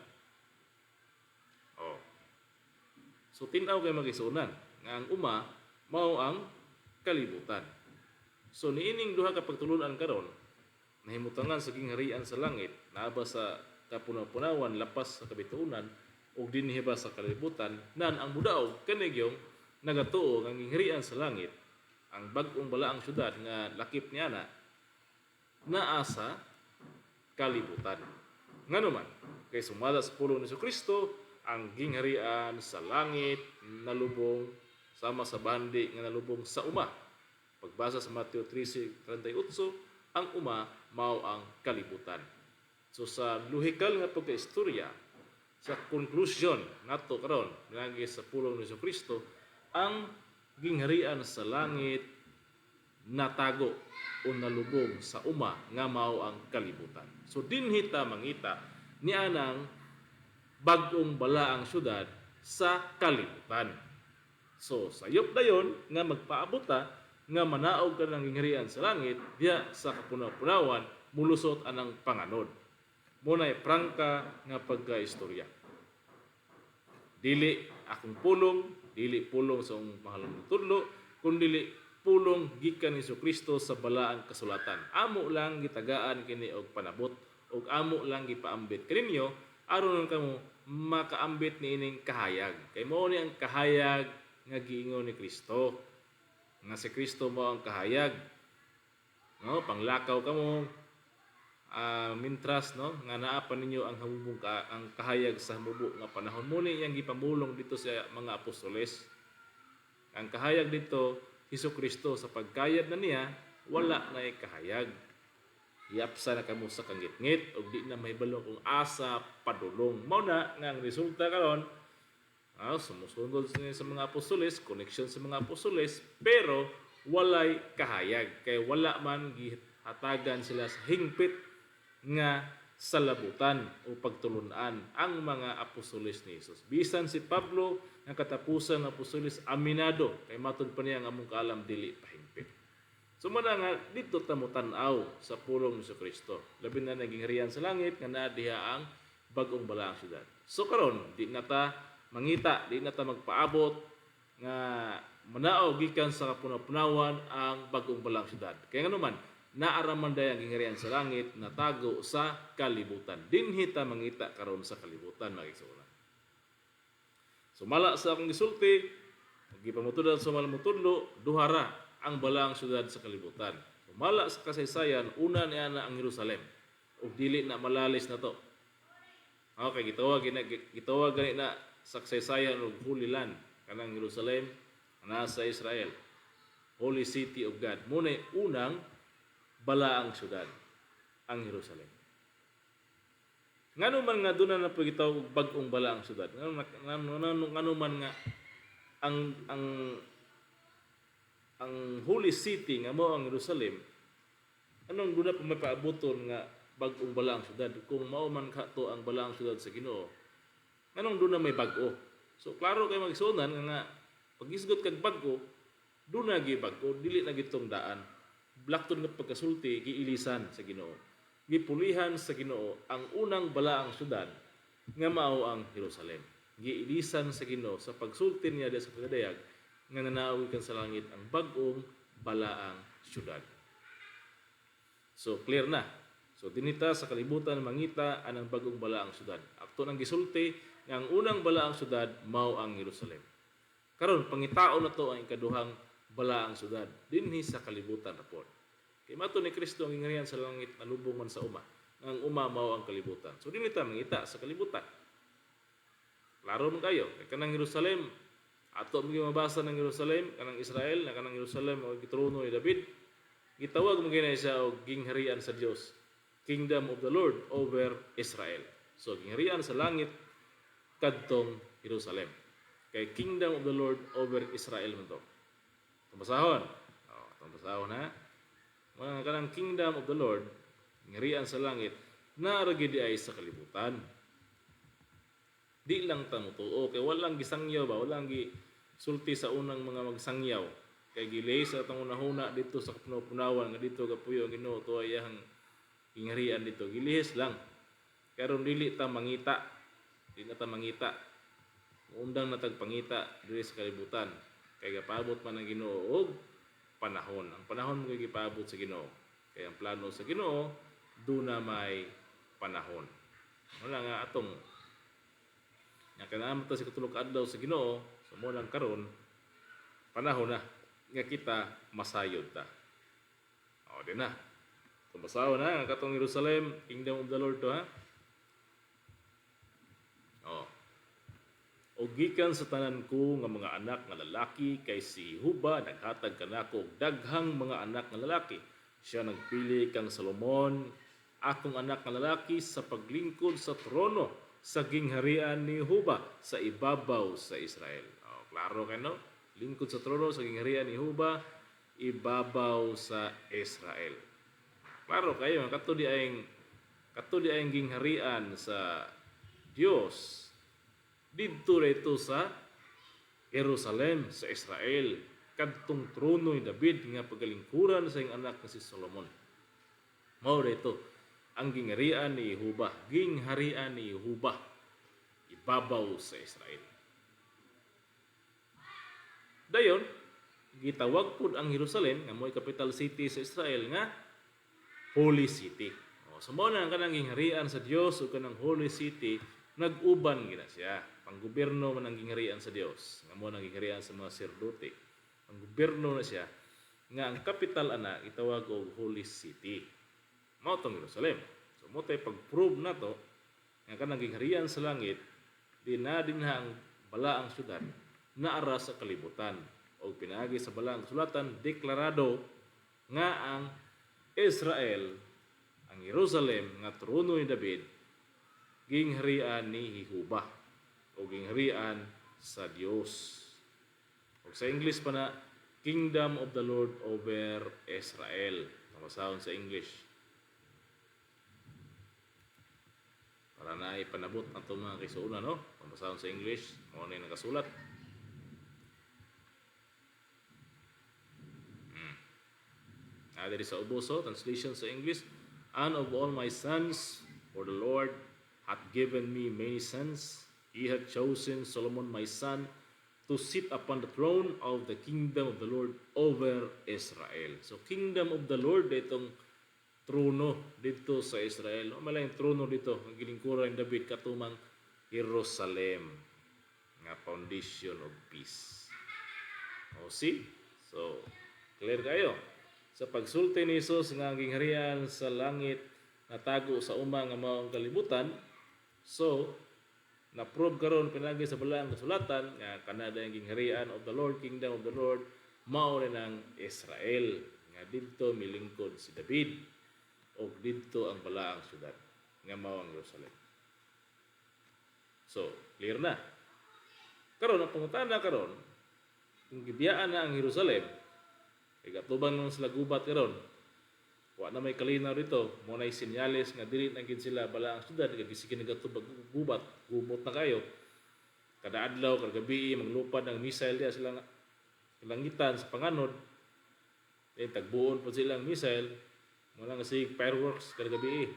A: So tin-aw kay magisunan nga ang uma mao ang kalibutan. So niining duha ka pagtulunan karon nahimutangan sa gingharian sa langit, naaba sa kapunaw-punawan lapas sa kabituunan ug dinhi ba sa kalibutan, nan ang mudaog kanigyong nagatuo nga gingharian sa langit, ang bag-ong balaang syudad nga lakip niya naa sa kalibutan. Ngano man kay sumala sa pulong ni Kristo ang gingharian sa langit nalubong sama sa bandi nga nalubong sa uma. Pagbasa sa Mateo 13:38, ang uma mao ang kalibutan. So sa lohikal nga pagkaistorya, sa conclusion nato karon pinagi sa pulong ni Kristo, ang gingharian sa langit natago o nalubong sa uma nga mao ang kalibutan. So dinhi ta mangita ni anang bag-ong balaang syudad sa kalibutan. So sayop dayon nga magpaabot ta nga manaog ka ng gingharian sa langit diya sa kapunaw-punawan mulusot anang panganod. Munay prangka nga pagkaistorya. Dili akong pulong, dili pulong sa akong mahalong tudlo, kundi pulong gikan ni Kristo sa balaang kasulatan. Amo lang gitagaan kini og panabot ug amo lang gipaambit kaninyo aron kamo makaambit niining kahayag. Kay mao ni ang kahayag nga giingon ni Kristo. Nga si Kristo mo ang kahayag. No, panglakaw kamo mintras no nga naa pa ninyo ang hamubong ang kahayag sa hamubo nga panahon. Muni yang gipamulong dito sa mga apostoles. Ang kahayag dito Kristo sa pagkayad na niya wala na kahayag. Iapsa na kamo sa kangit-ngit ug di na mahibalo kung asa padulong. Mao na nga ang resulta karon sumusunod sa mga apostoles, connection sa mga apostoles, pero walay kahayag. Kay wala man gihatagan sila sa hingpit nga salabutan o pagtulunan ang mga apostoles ni Jesus. Bisan si Pablo nga katapusan ng apostoles aminado kay matud pa niya nga among kaalam dili pahingpit. So muna nga dito ta mo tan-aw sa pulong ni Kristo. Labi na naging harian sa langit nga naa diha ang bag-ong balaang syudad. So karon di na ta mangita, di na ta magpaabot nga manao gikan sa kapunaw-punawan ang bag-ong balaang syudad. Kaya nga naman, naaraman dayon ang gingharian sa langit natago sa kalibutan. Dinhi ta mangita karon sa kalibutan magigsunan. Sumala sa akong gisulti, gipamutudan sa malmutudlo, duhara ang balaang syudad sa kalibutan. Sumala sa kasaysayan, una niya na ang Jerusalem. Ug dili na malalis na to. Okay, gitawag gani na sa kasaysayan og Holy Land kanang Jerusalem nasa Israel, Holy City of God. Munay unang balaang syudad ang Jerusalem. Ngano man nga doon na pagitaw og bag-ong balaang syudad. Ngano man nga ang Holy City nga mao ang Jerusalem. Anong doon na mapaaboton nga bag-ong balaang syudad kung mao man kato ang balaang syudad sa Ginoo? Anong doon na may bag-o? So klaro kay magsunan nga pag-isgot kag bag-o, doon na gi bag-o, dili na gitong daan. Blackton nga pagkasulti giilisan sa Ginoo. Gipulihan sa Ginoo ang unang balaang syudad nga mao ang Jerusalem. Giilisan sa Ginoo sa pagsulti niya sa pagdayag nga nanawag kan sa langit ang bag-ong balaang syudad. So clear na. So dinita sa kalibutan mangita anang bagong balaang syudad. Akto nang gisulti nga ang unang balaang syudad mao ang Jerusalem. Karon pangitaon na to ang ikaduhang balaang syudad dinhi sa kalibutan ra pod. Kay mato ni Kristo ang ingarihan sa langit nalubong man sa uma. Ang uma mao ang kalibutan. So dinita mangita sa kalibutan. Klaro man kayo, kay kanang Jerusalem ato mga mabasa ng Jerusalem, kanang Israel, na kanang Jerusalem o gitrono ni David, gitawag mo gina siya og gingharian sa Dios, kingdom of the Lord over Israel. So gingharian sa langit kadtong Jerusalem. Kay kingdom of the Lord over Israel man to. Tumbasahon. Tumbasahon ha. Mga kanang kingdom of the Lord, gingharian sa langit, naara gid ay sa kalibutan. Di lang ta mutuo kay walang gisangyaw ba, walang sulti sa unang mga magsangyaw. Kay gilay sa atong unahuna dito sa kapunawan nga dito kapuyo ang Ginoo to ayang ingarian dito. Gilihis lang. Karon dili ta mangita. Di na ta mangita. Undang na tagpangita diri sa kalibutan. Kay gapaabot man ang Ginoo og panahon. Ang panahon mo gipaabot sa Ginoo. Kay ang plano sa Ginoo duna may panahon. Wala nga atong nga kailangan ta sa katulog adlaw sa Ginoo, sa mo lang karon panahon na nga kita masayod ta. O di na. Tumasaw na ang katong Jerusalem, kingdom of the Lord to ha. O gikan sa tanan ko nga mga anak nga lalaki kay si Huba naghatag kanako og daghang mga anak nga lalaki. Siya nagpili kang Solomon, akong anak nga lalaki sa paglingkod sa trono sa gingharian ni Huba sa ibabaw sa Israel. Klaro kayo no? Lingkod sa trono sa gingharian ni Huba, ibabaw sa Israel. Klaro kayo, kato di ayong gingharian sa Dios. Dito rito sa Jerusalem, sa Israel, kadtong trono ni David nga pagalingkuran sa iyang anak na si Solomon. Mao rito ang gingharian ni Yehuba, gingharian ni Yehuba, ibabaw sa Israel. Dayon, gitawag pud ang Jerusalem nga mo'y capital city sa Israel nga Holy City. So mao na ang kanang gingharian sa Dios o kanang Holy City, nag-uban gina siya. Panggobyerno man ang gingharian sa Dios, nga mo nang gingharian sa mga serdote. Panggobyerno na siya nga ang capital ana itawag og Holy City. Mao tong Jerusalem. So mo tay pag-prove na to nga kanang gingharian sa langit dinha ang balaang syudad naara sa kalibutan og pinaagi sa balaang sulatan deklarado nga ang Israel, ang Jerusalem nga trono ni David, gingharian ni Jehovah o gingharian sa Dios. O sa English pa na Kingdom of the Lord over Israel. Masahon sa English. Para na ipanabot na itong mga kaisuuna, no? Masahon sa English, kung ano yung nakasulat. Diri sa uboso, translation sa English, and of all my sons, for the Lord hath given me many sons. He hath chosen Solomon my son to sit upon the throne of the kingdom of the Lord over Israel. So, kingdom of the Lord, itong trono dito sa Israel. O malayang trono dito, ang gilingkuran ni David, katumang Jerusalem, nga foundation of peace. O see? So, clear kayo. Sa pagsulti ni Jesus nga gingharian sa langit natago sa uma nga mao ang kalibutan, so na-prove karon pinagi sa balaang kasulatan nga kanada ang gingharian of the Lord, kingdom of the Lord, mao rin ang Israel nga didto milingkod si David o didto ang balaang syudad nga mao ang Jerusalem. So clear na. Karon ang pangutana karon kung gibiyaan na ang Jerusalem, igatubang nung sila gubat karon. Wa na may kalinaw dito, mo nay senyales nga dili na gid sila balaang syudad kay sige nagatubag gubat, gubot na kayo. Kada adlaw, kada gabi manglupad ang missile diya sila langitan sa panganod. Tagbuon po silang missile, wala nga sig fireworks kada gabi.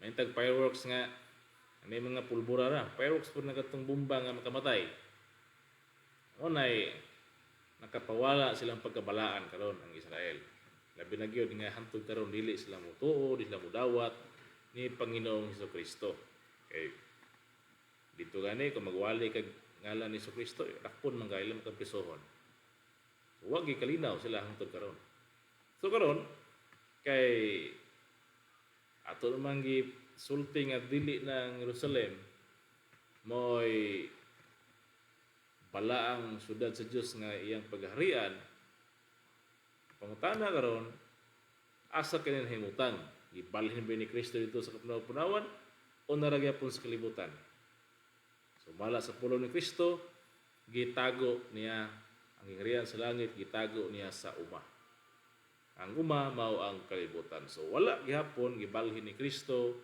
A: May tag fireworks nga may mga pulbura na. Fireworks po na katong bomba nga makamatay. O nay nakapawala silang pagkabalaan karon ang Israel. Labi na gyud nga hantod karon dili sila motuo, dili sila modawat ni Panginoong Hesukristo. Okay. Dito gani kung magwali kag ngalan ni Hesukristo, dakpon man kailan magkampisohon. So, wag gikalinaw sila hangtod karon. So karon kay ato naman sulti nga dili ng Jerusalem mo'y balaang syudad sa Dios nga iyang pagharian. Pangutana karon, asa kini himutan? Ibalhin ba ni Kristo dito sa kapunawan o naragyapon sa kalibutan? So mala sa pulong ni Kristo, gitago niya ang hingharian sa langit, gitago niya sa uma. Ang uma mao ang kalibutan. So wala gihapon gibalhin ni Kristo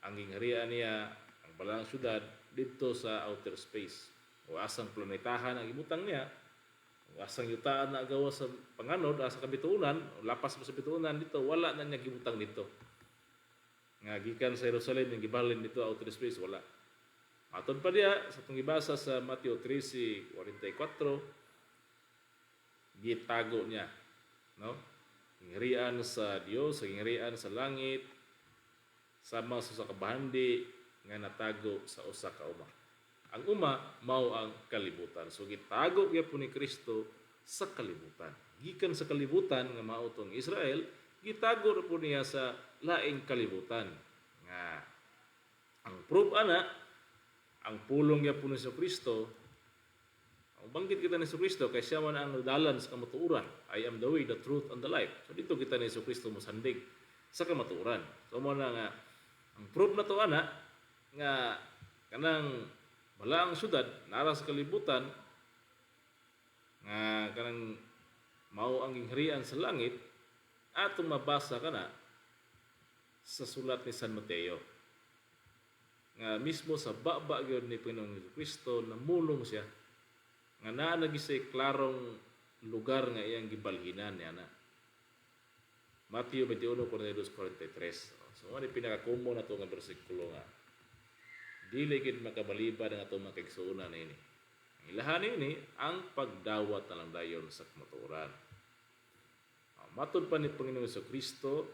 A: ang hingharian niya, ang balaang syudad dito sa outer space. O asang planetahan ang imutang niya, o asang yutaan na agawa sa panganod, asa kabituunan, o lapas mo sa bituunan dito, wala na niya gimutang dito. Nga gikan sa Jerusalem yung gibalhin dito outer space, wala. Aton pa diya sa itong ibasa sa Matthew 13:44, gitago niya, no? Hingharian sa Dios, hingharian sa langit, sama sa kabahandi nga natago sa usa ka uma. Ang uma mao ang kalibutan. So gitago gyapon ni Kristo sa kalibutan. Gikan sa kalibutan nga mao tong Israel, gitago ra po niya sa laing kalibutan. Nga ang proof ana, ang pulong gyapon ni Kristo, ang banggit kita ni Kristo kay siya man ang nagdalan sa kamatuoran. I am the way, the truth, and the life. So dito kita ni Kristo mosandig sa kamatuoran. So mo na nga ang proof na to ana nga kanang balaang syudad nara sa kalibutan nga kanang mao ang gingharian sa langit atong mabasa kana sa sulat ni San Mateo nga mismo sa baba gyud ni Panginoong Kristo namulong siya nga naa nagisay klarong lugar nga iyang gibalhinan niya na. Matthew 21:42-43. So ano pinaka-common na ito nga bersikulo nga dili gid makabaliban ang atong mga kaigsuonan ini. Ang ilahan ini ang pagdawat na lang dayon sa kamatuoran. Matod pa ni Panginoong Kristo,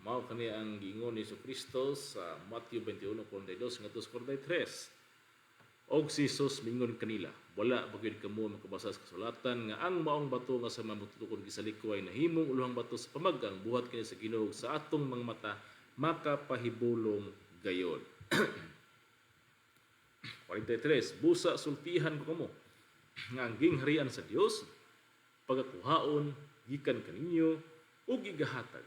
A: mao kani ang giingon ni Kristo sa Matthew 21:42 ngadto sa 43. Og si Jesus mingon kanila, wala bagid kamo makabasa sa kasulatan nga ang maong bato nga sa mamututukon gisalikoy nahimong uluhang bato sa pamagang buhat kini sa Ginoo sa atong mga mata makapahibulong gayon. 43. Busa sultihan ko kamo nga ang gingharian sa Dios pagakuhaon gikan kaninyo ug gigahatag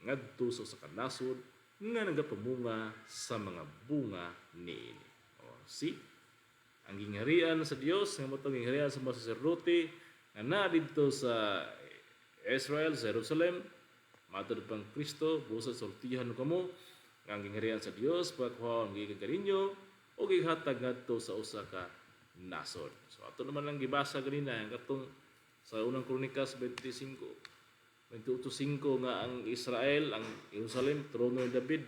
A: ngadto sa kanasod nga nagapamunga sa mga bunga niini. See? Ang gingharian sa Dios nga motong gingharian sa mga saserdote nga naa didto sa Israel, sa Jerusalem, matod pang Kristo, busa sultihan kamo nga ang gingharian sa Dios pagkuhaon gikan kaninyo o gihatag ngadto sa usa ka nasod. So ato naman lang gibasa ganina ang katong sa unang Kronikas 28:5 nga ang Israel, ang Jerusalem, trono ni David,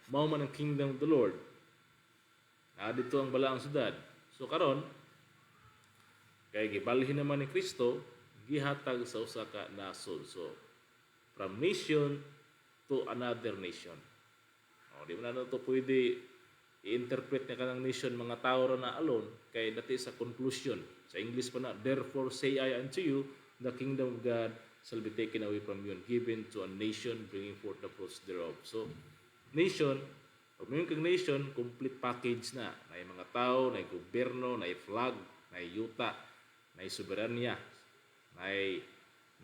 A: mao man ang kingdom of the Lord. Dito ang balaang syudad. So karon kay gibalhin naman ni Kristo gihatag sa usa ka nasod. So from nation to another nation. Di mo na ito pwede i-interpret na kanang nation mga tao ra na alone kay dati sa conclusion. Sa English pa na, therefore say I unto you, the kingdom of God shall be taken away from you and given to a nation bringing forth the fruits thereof. So nation, pag may kang nation, complete package na. May mga tao, may gobyerno, may flag, may yuta, may soberanya, may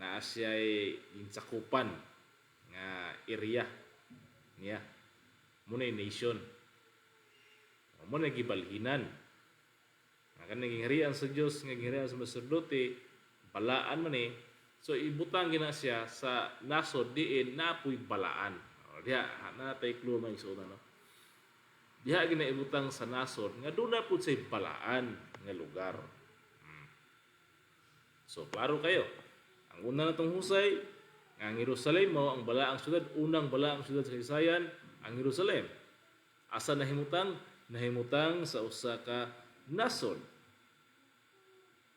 A: naasiyay insakupan nga area niya. Muna yung nation. Muna gibalhinan. Nga kanang gingharian sa Diyos, nga gingharian sa masacerdote, balaan man eh. So ibutang gina siya sa nasod diin napoy balaan. Diha na tay clue man iso na no. Diha gina ibutang sa nasod nga doon na po say balaan nga lugar. So klaro kayo. Ang una natong husay nga ang Jerusalem mao ang balaang syudad, unang balaang syudad sa Hisayan, ang Jerusalem. Asa nahimutang? Nahimutang sa usa ka nasod.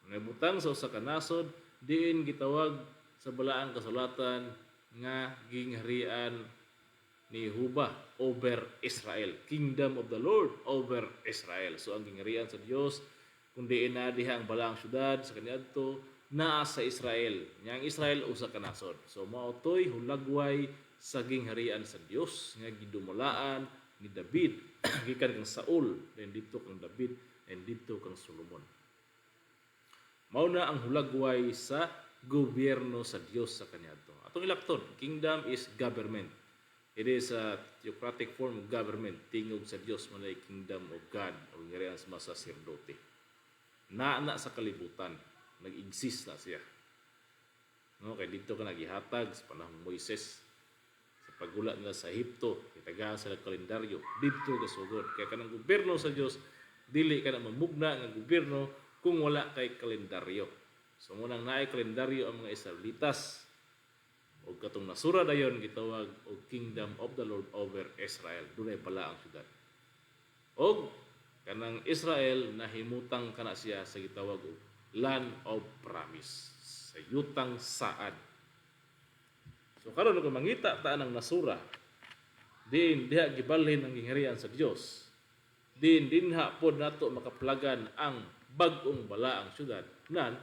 A: Nabutang sa usa ka nasod diin gitawag sa balaang kasulatan nga gingharian ni Hubah over Israel, kingdom of the Lord over Israel. So ang gingharian sa Dios kung diin na diha ang balaang syudad sa kaniadto naa sa Israel. Nya ang Israel usa ka nasod. So mao toy hulagway sa gingharian sa Dios nga gidumulaan ni David gikan kang Saul then dito kang David and dito kang Solomon. Mao na ang hulagway sa gobyerno sa Dios sa kaniadto. Atong ilakton, kingdom is government. It is a theocratic form of government. Tingog sa Dios man ay kingdom of God o gingharian sa mga saserdote. Naa sa kalibutan, nag-exist na siya. No, kay dito ka nagihatag sa panahong Moises sa pagula nila sa Ehipto, itagahan sila kalendaryo dito gasugod. Kaya kanang gobyerno sa Dios dili ka na mamugna nga gobyerno kung wala kay kalendaryo. So munang naay kalendaryo ang mga Israelitas o katong nasura dayon gitawag og kingdom of the Lord over Israel. Dunay pala ang syudad. Og kanang Israel nahimutang kana siya sa gitawag og land of promise, sa yutang saad. So karon kung mangita ta ang nasura, diha gibalhin ang gingharian sa Dios. Dinha pod nato makaplagan ang bag-ong balaang syudad. Nan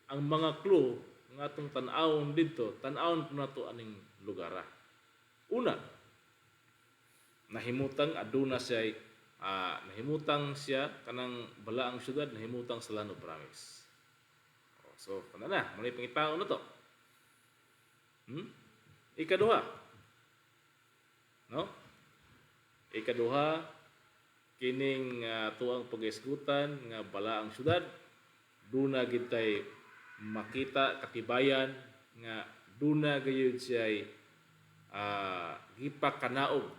A: ang mga clue nga atong tan-awon dito, tan-awon po nato aning lugar. Una, nahimutang aduna siya nahimutang siya kanang balaang syudad nahimutang sa land of promise. So kanana mali pangitaon na to. Ikaduha, no? Ikaduha kining tuang pag-isgutan nga balaang syudad duna gid tay makita katibayan nga duna gayud siya gipakanaog.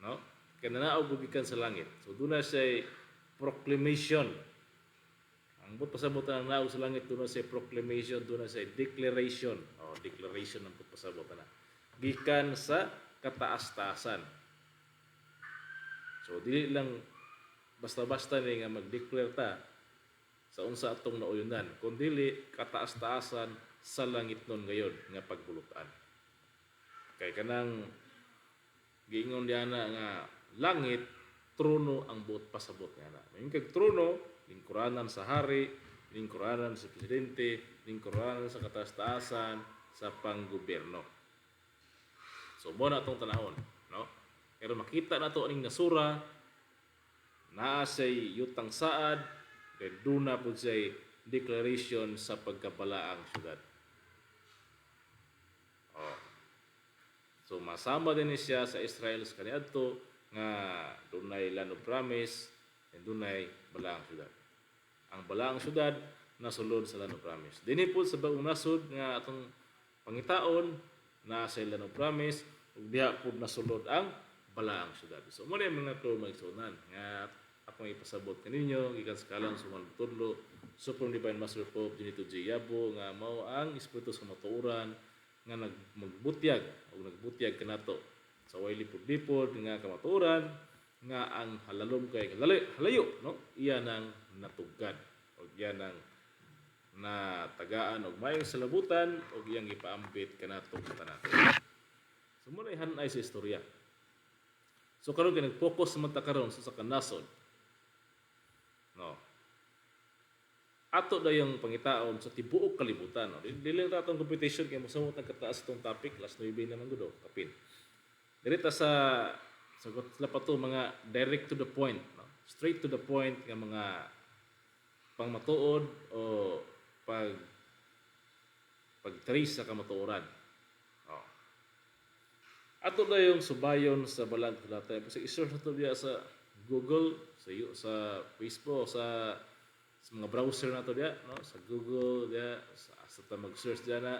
A: No? Kananaog gikan sa langit. So duna siya proclamation. Ang pasabot ang naog sa langit duna siya proclamation, duna siya declaration. Declaration ang pasabot na. Gikan sa kataas-taasan. So dili lang basta-basta ni nga mag-declare ta sa unsa atong nauyonan, kundi kataas-taasan sa langit nun ngayon nga pagbulutan. Kay kanang giingon diyan nga langit trono ang buot pasabot nga na. May kag trono lingkuranan sa hari, lingkuranan sa presidente, lingkuranan sa kataas-taasan sa panggobyerno. So mo na atong tanahon, no? Pero makita nato aning nasura naa say yutang saad kay duna pud say declaration sa pagkabalaang syudad. So masama din siya sa Israel sa kaniadto nga dunay land of promise and dunay balaang syudad. Ang balaang syudad nasulod sa land of promise. Dinhi pud sa bagong nasod nga atong pangitaon na sa land of promise ug diha pud nasulod ang balaang syudad. So mo ni mga to magsunan nga akong ipasabot kaninyo gikan sa kalang sumal tudlo Supreme Divine Master Pope Junito J. Yabo nga mao ang espiritu sa matuoran nga magbutyag o nagbutyag kanato sa way lipod-lipod nga kamatuoran nga ang halalom kay halayo, no? Iya nang natugad o iya nang natagaan og mayong salabutan o iyang ipaambit kanato tanan. So mo na hanay sa istorya. So karon kay nag-focus man ta karon sa kanasod. No. Ato dayong pangitaon sa tibuok kalibutan. No? Dili ra atong competition kay mosamot ang kataas itong topic last 9 naman gud kapin. Direta sa sila pa to mga direct to the point, no? Straight to the point nga mga pangmatuod o pag-trace sa kamatuoran. Oh. Ato dayong subayon sa balang kulatan. Kasi i-search nato diya sa Google, sa Facebook, sa mga browser na to diya, no? Sa Google diya, sa mag-search diya na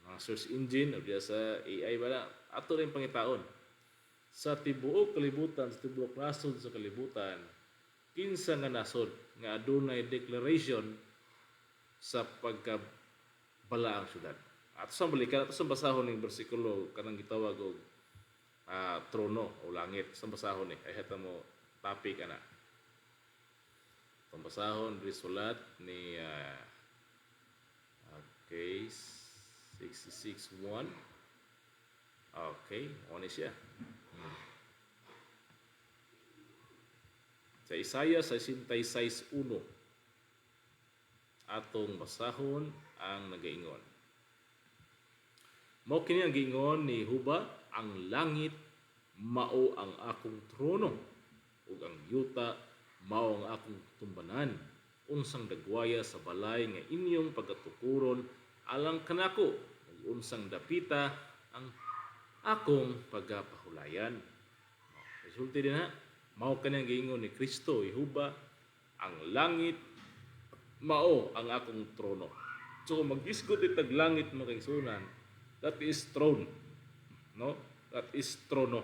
A: mga search engine o diya sa AI ba na ato rin pangitaon sa tibuok kalibutan, sa tibuok nasod sa kalibutan, kinsa nga nasod nga adunay declaration sa pagkabalaang syudad. Ato sa balikan, ato sa basahon ng bersikulo kanang gitawag og trono o langit. Sa basahon ni ay heta mo topic ana. Itong basahon, risulat ni okay, 66:1. Okay, ano siya? Sa Isaiah 66:1 atong basahon ang nagaingon. Mao kini ang giingon ni Huba, ang langit mao ang akong trono ug ang yuta mao ang akong tumbanan. Unsang dagwaya sa balay nga inyong pagatukuron alang kanako ug unsang dapita ang akong pagapahulayan. Resulti din ha, mao kanang giingon ni Kristo, Huba, ang langit mao ang akong trono. So kung mag-isgot itag langit mo kay sunan, that is throne. No? That is trono.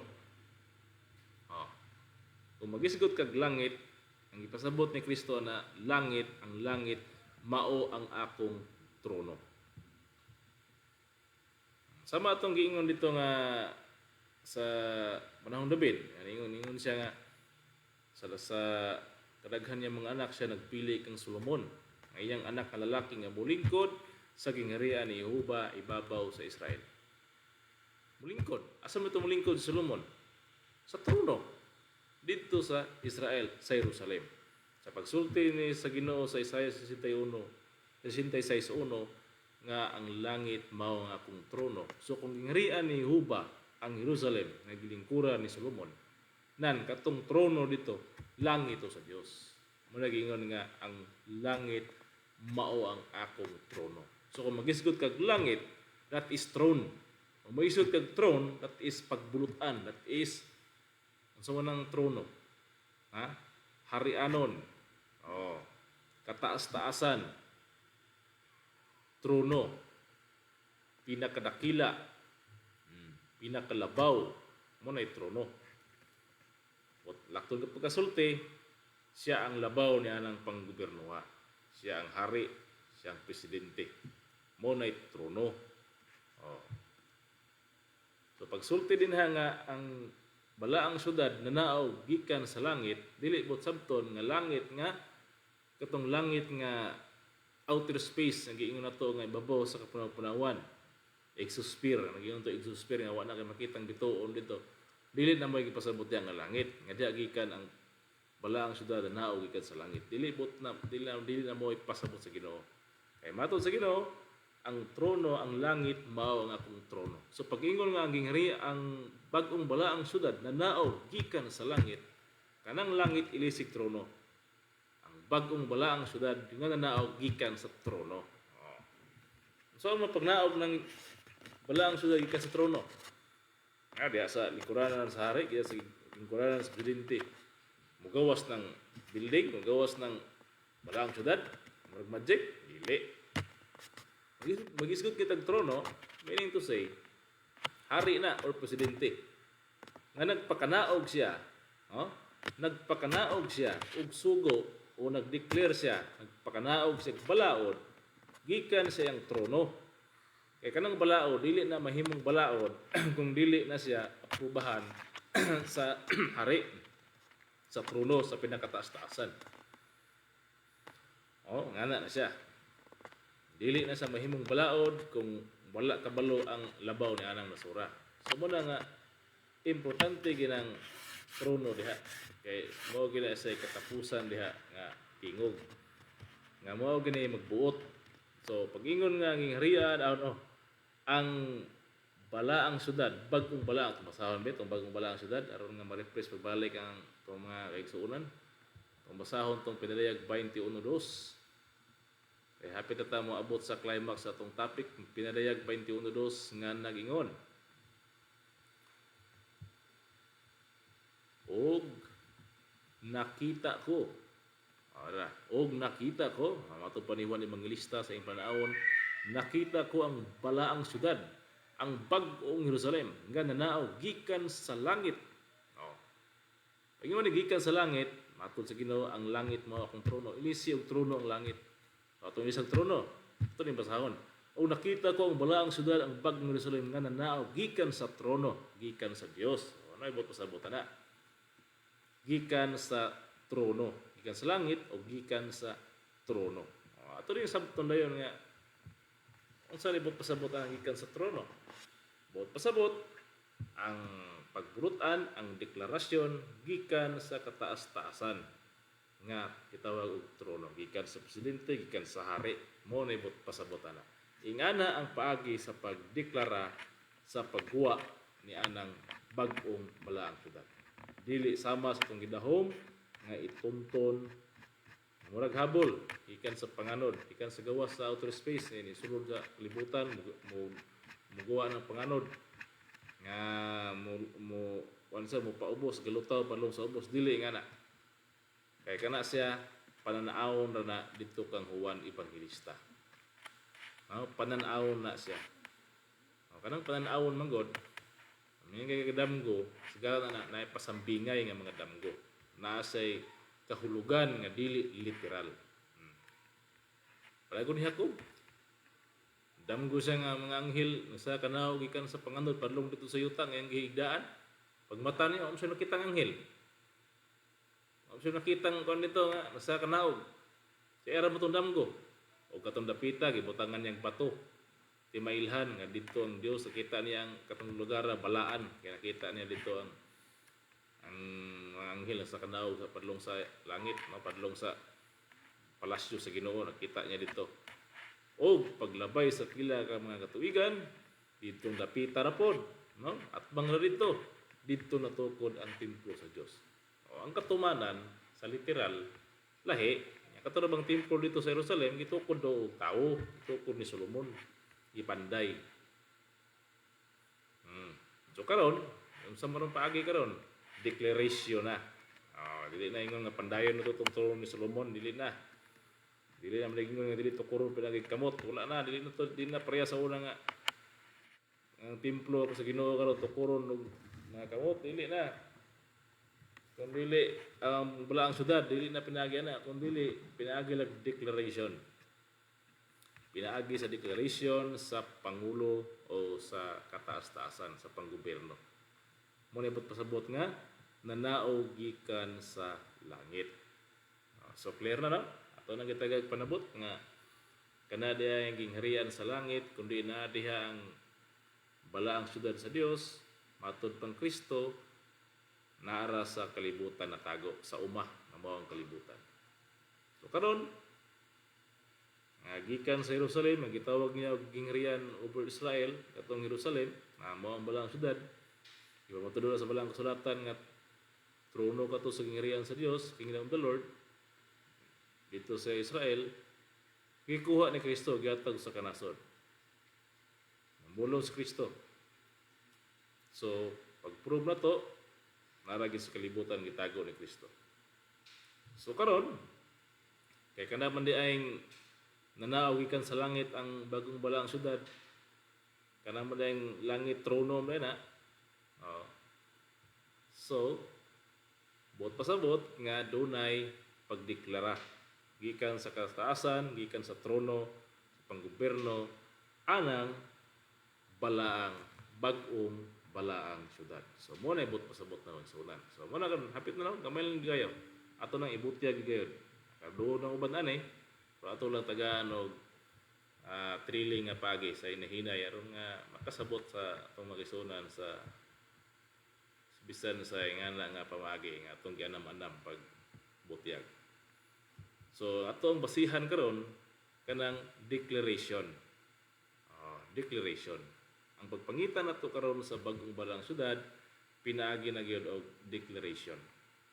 A: Kung mag-isgot kag langit, ang ipasabot ni Kristo na langit, ang langit mao ang akong trono. Sama atong giingon dito nga sa panahon David. Ingon siya nga sa kadaghan niya mga anak siya nagpili kang Solomon. Ang iyang anak na lalaki nga mulingkod sa gingharian ni Jehovah ibabaw sa Israel. Mulingkod. Asa mo ito mulingkod si Solomon? Sa trono. Dito sa Israel, sa Jerusalem. Sa pagsulti ni sa Ginoo sa Isaiah 66:1 nga ang langit mao nga akong trono. So kung gingharian ni Jehovah ang Jerusalem nga gilingkuran ni Solomon, nan katong trono dito, langit o sa Dios. Muna gingon nga ang langit mao ang akong trono. So kung magisgot kag langit, that is throne. Kung magisgot kag throne, that is pagbulutan, that is sa wanang trono. Ha? Harianon. Kataas-taasan. Trono. Pinakadakila. Pinakalabaw. Mo na trono. Laktod ka pagkasulti, siya ang labaw niya ng panggobernuha. Siya ang hari, siya ang presidente. Mo na trono. So pagsulti din nga ang balaang syudad nanaaw gikan sa langit, dili bot sabton nga langit nga katong langit nga outer space nga giingon nato nga ibabaw sa kapunaw-punawan. Exosphere, nagingon to exosphere nga wala kay makitang bituon dito. Dili na mo gipasabot nga langit, nga diha gikan ang balaang syudad nanaaw gikan sa langit. Dili na mo ipasabot sa Ginoo. Kay matod sa Ginoo, ang trono, ang langit mao ang akong trono. So pag-ingon nga ang ginghari ang bag-ong balaang syudad nanaaw gikan sa langit, kanang langit ilisig trono. Ang bag-ong balaang syudad nga nanaaw gikan sa trono. So ano pagnaog ng balaang syudad gikan sa trono? Diya sa lingkuranan sa hari, diya sa lingkuranan sa presidente. Mugawas ng building, mugawas ng balaang syudad, magic, dili. Mag-isgot kitag trono, meaning to say, hari na or presidente. Nga nagpakanaog siya, nagpakanaog siya og sugo o nag-declare siya, nagpakanaog siya balaod, gikan sa iyang trono. Kaya kanang balaod, dili na mahimong balaod kung dili na siya aprubahan sa hari, sa trono, sa pinakataas-taasan. Nga na siya. Dili na sa mahimong balaod kung wala kabalo ang labaw ni anang nasura. So muna nga importante ginang trono diha. Kay mao gina sa katapusan diha nga tingog. Nga mao gini magbuot. So pag-ingon nga ang harian ang balaang syudad, bagong balaang basahon bet, ang bagong balaang syudad aron nga ma-refresh pagbalik ang mga kaigsuonan. Ang basahon tong Pinadayag 21:2. Kaya hapit na mo abot sa climax sa atong topic, Pinadayag 21:2 nga nagingon. Og nakita ko. Og nakita ko, matong paniwan ni manglista sa iyong panahon, nakita ko ang balaang syudad, ang bag-ong Jerusalem, nga nanaaw gikan sa langit. Pag-ingon ni gikan sa langit, matod sa Ginoo, ang langit mao akong trono. Ilisi og trono ang langit. Atong isang trono, ito ni basahon. O nakita ko ang balaang syudad, ang bagong Jerusalem nga nanaaw gikan sa trono, gikan sa Dios. Ano ibot pasabot na? Gikan sa trono, gikan sa langit o gikan sa trono. Ato rin sabton dayon nga unsa libot pasabot ang gikan sa trono. Buot pasabot ang pagburutan, ang deklarasyon gikan sa kataas-taasan nga gitawag og trono, gikan sa presidente, gikan sa hari, mo na ibot pasabot ana. Ingana ang paagi sa pagdeklara sa pagguwa ni anang bag-ong balaang syudad. Dili sama sa itong gidahom nga itunton murag habol gikan sa panganod, gikan sa gawas sa outer space ni sulod sa kalibutan muguwa ng panganod nga mo wansa mo paubos galutaw palong sa ubos, dili ngana kay kana siya pananaawon ra na dito kang Juan Evangelista. Pananaawon na siya. Kanang pananaawon man god may kadamgo sigara na pasambingay nga mga damgo naa say kahulugan nga dili literal. Palagon ni Jacob damgo siya nga mga anghel sa kanaw gikan sa panganod padlong dito sa yuta nga ang gihigdaan. Pagmata niya siya nakita ang anghel. Siya nakitang kon dito nga nasa kanaw. Si era mo tong damgo o katong dapita gibutangan niyang bato. Ti mailhan nga dito ang Dios nakita niya ang katong lugar balaan kaya nakita niya dito ang mga anghel sa kanaw sa padlong sa langit, padlong sa palasyo sa Ginoo nakita niya dito. O paglabay sa pila ka mga katuigan ditong dapita ra pod, no? At bangla dito natukod ang templo sa Dios. Ang katumanan sa literal lahi katulad bang templo dito sa Jerusalem gitukod do tao, gitukod ni Solomon ipanday. So karon sa marong paagi karon declaration na. Dili na ingon nga pandayon na itong trono ni Solomon, dili na. Dili na ingon nga dili to kuron pinagig kamot, wala na, dili na pareha sa una nga ang templo sa Ginoo karon to kuron og mga kamot, dili na. Kung dili ang balaang syudad dili na pinaagi na, kung dili pinaagi lang declaration. Pinaagi sa declaration sa pangulo o sa kataas-taasan sa panggobyerno. Mo nibot pasabot nga nanao gikan sa langit. So clear na no? Ato nang gitagag panabot nga kana diha ang gingharian sa langit kundi na diha ang balaang syudad sa Dios matud pang Kristo naara sa kalibutan na tago sa umah na mao ang kalibutan. So karon gikan sa Jerusalem nga gitawag niya og gingharian over Israel katong Jerusalem na mao ang balaang syudad. Iba matudlo sa balaang kasulatan nga trono kato sa gingharian sa Dios, kingdom of the Lord dito sa Israel gikuha ni Kristo gihatag sa kanason. Namulong si Kristo. So pag-prove na to naragi sa kalibutan gitago ni Kristo. So karon kay kana man di ay nanaaw gikan sa langit ang bagong balaang syudad. Kana man ang langit trono man na. So buot pasabot nga dunay pagdeklara gikan sa kataasan, gikan sa trono, sa panggobyerno anang balaang bag-ong balaang syudad. So mo na ibot pasabot na magsunan. So mo na kan hapit na lang gamay lang gayo. Ato nang ibutya gigayod. Kado nang uban ani. Pero ato lang tagaan og thrilling nga pagi sa inahinay aron nga makasabot sa atong magisunan sa bisan sa ingana nga pamagi nga atong gianam-anam pag butyag. So atong basihan karon kanang declaration. Declaration. Ang pagpangitan nato karon sa bag-ong balaang syudad pinaagi na gyud og declaration.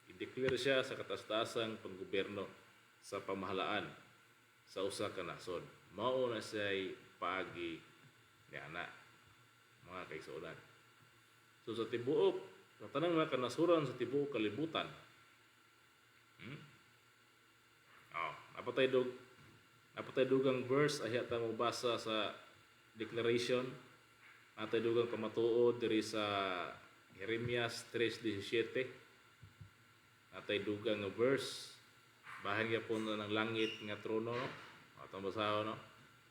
A: I-declare siya sa kataas-taasang panggobyerno sa pamahalaan sa usa ka nasod. Mao na siya'y paagi ni ana mga kaigsuonan. So sa tibuok sa tanang mga kanasuran sa tibuok kalibutan. Napatay dugang verse ay hata mo basa sa declaration. Natay dugang pamatuod diri sa Jeremias 3:17. Natay dugang nga verse bahagya po na ng langit nga trono, no? Atong basahon, no?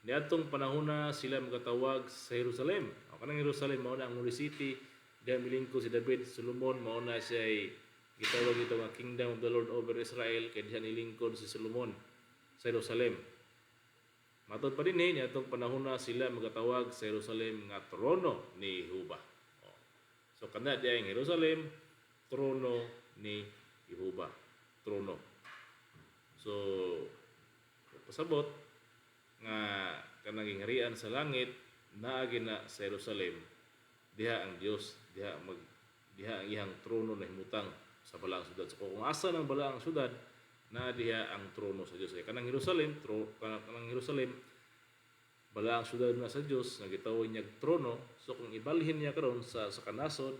A: Niadtong panahona sila magatawag sa Jerusalem. O kanang Jerusalem mao na ang Holy City, diha milingkod si David, Solomon mao na siya Gitawag ito nga Kingdom of the Lord over Israel kay diha nilingkod si Solomon sa Jerusalem. Matod pa din niya itong panahon na sila magatawag sa Jerusalem nga trono ni Jehovah. So kana diya ang Jerusalem, trono ni Jehovah. Trono. So pasabot nga kanang gingharian sa langit naagi na sa Jerusalem, diha ang Dios, diha ang iyang trono na himutang sa balaang syudad. So kung asa ng balaang syudad, na diha ang trono sa Dios. Kanang Jerusalem, kanang Jerusalem, balaang syudad na sa Dios, nga gitawag niya trono. So kung ibalhin niya karon sa kanasod,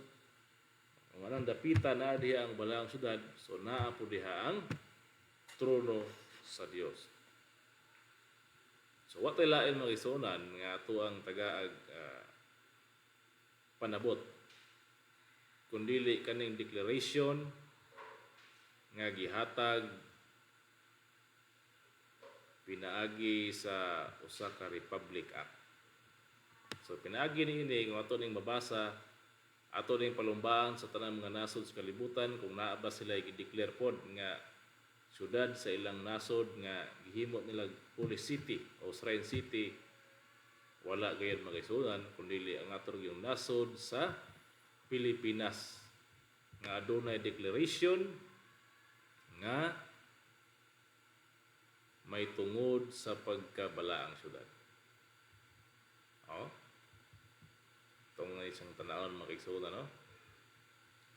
A: kung anang dapita na diha ang balaang syudad, so naa po diha ang trono sa Dios. So what lain mga isunan nga ato ang tagaag panabot kundili kaning declaration nga gihatag pinaagi sa usa ka Republic Act. So pinaagi niini kung ato ning mabasa, ato ning palumbaan sa tanang mga nasod sa kalibutan kung naa ba sila i-declare pod nga syudad sa ilang nasod nga gihimo nila Holy City o Shrine City. Wala gayud magaisunan kundi ang ato yung nasod sa Pilipinas nga adunay declaration nga may tungod sa pagkabalaang syudad. Itong isang tanawon makiksunan, no?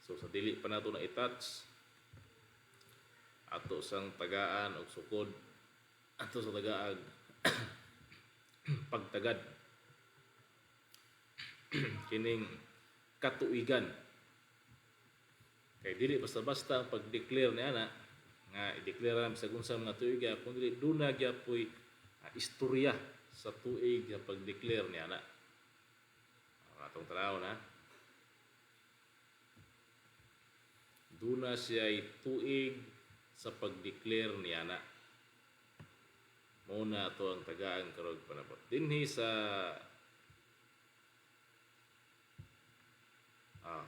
A: So sa dili pa nato na i-touch ato sang tagaan og sukod ato sa tagaag pagtagad kining katuigan. Kay dili basta-basta ang pag-declare ni ana nga i-declare namin sa unsa mga tuiga kundi duna gyapoy istorya sa tuig nga pag-declare ni ana. Atong tanaw na duna siya tuig sa pag-declare ni ana. Muna ato ang tagaan karog panabot dinhi sa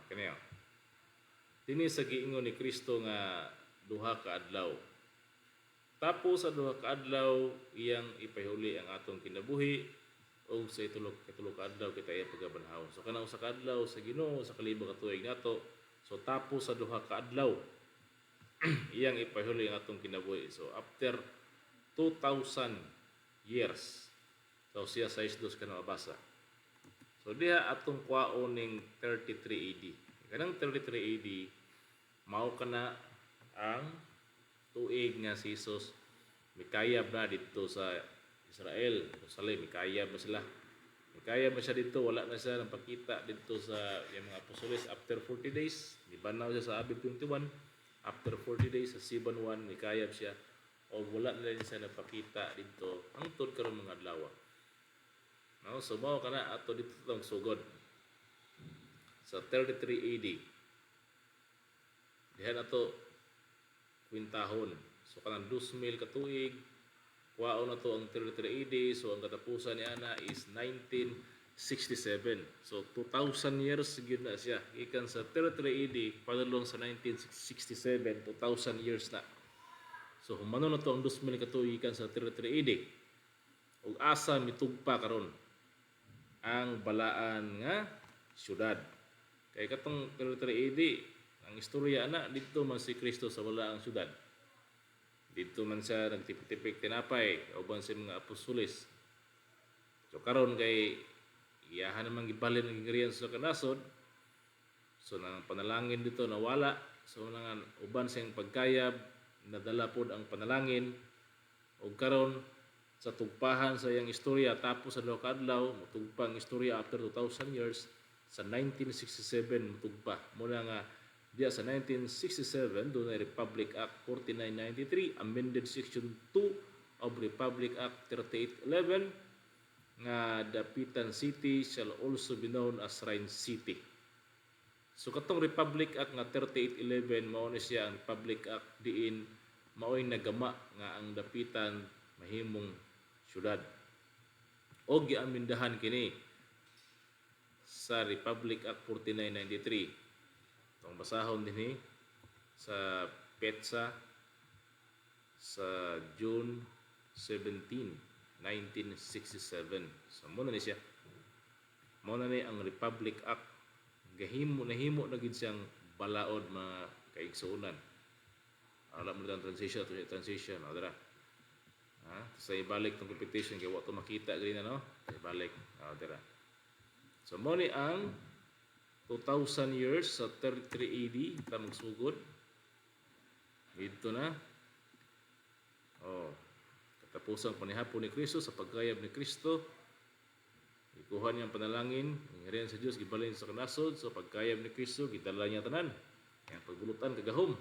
A: kaniya dinhi sa giingon ni Kristo nga duha ka adlaw. Tapos sa duha ka adlaw iyang ipahuli ang atong kinabuhi o sa itulok ka adlaw kita iya pagabanhaw. So kanang usa ka adlaw sa Ginoo sa kalibog ka tuig nato. So tapos sa duha ka adlaw iyang ipahuli ang atong kinabuhi. So after 2,000 years. So siya 6:2 ka na mabasa. So diha atong kwaon ning 33 AD. Kanang 33 AD mao kana ang tuig nga si Jesus mikayab na dito sa Israel, Jerusalem, mikayab na sila. Mikayab na siya dito, wala na siya napakita dito sa yung mga apostoles after 40 days. Libanaw siya sa Abib 21. After 40 days sa Siban 1, mikayab siya. O wala na rin siya napakita dito hangtod karon mga adlaw. No, so mao kana ato dito tong sugod sa 33 AD. Diha na to kwintahon. So kanang 2,000 ka tuig, kuwaon na to ang 33 AD. So ang katapusan ni ana is 1967. So 2,000 years gyud na siya. Ikan sa 33 AD padulong sa 1967, 2,000 years na. So humano na to ang 2,000 ka tuig ikan sa 33 AD. Ug asa mitugpa karon ang balaan nga syudad. Kay katong 33 AD, ang istorya na dito man si Kristo sa balaang syudad. Dito man siya nagtipik-tipik tinapay uban sa mga apostoles. So karon kay iyahan namang gibalhin ang gingriyan sa kanasod. So nang panalangin dito nawala. So nang uban siyang pagkayab nadala pod ang panalangin. Ug karon sa tugpahan sa iyang istorya tapos sa duha ka adlaw motugpa ang istorya after 2,000 years sa 1967 motugpa. Muna nga diya sa 1967 doon ay Republic Act 4993 amended section 2 of Republic Act 3811 nga Dapitan City shall also be known as Shrine City. So katong Republic Act nga 3811 mao ni siya ang Republic Act diin mao'y nagama nga ang Dapitan mahimong syudad. O giamindahan kini sa Republic Act 4993. Itong basahon din sa petsa sa June 17, 1967. So muna ni siya. Muna ni ang Republic Act. Nahimo na gid siyang balaod mga kaigsuonan. Alam mo ang transition to transition, adra. Sa ibalik ng competition kay wa to makita gani na no. Sa ibalik, adra. So mo ni ang 2,000 years sa 33 AD ta magsugod. Dito na. Katapusang panihapon ni Kristo sa pagkayab ni Kristo. Ikuha niya ang panalangin, ingirian sa Dios gibalin sa kanasod sa pagkayab ni Kristo, gidala niya tanan. Yang pagbulutan kagahom.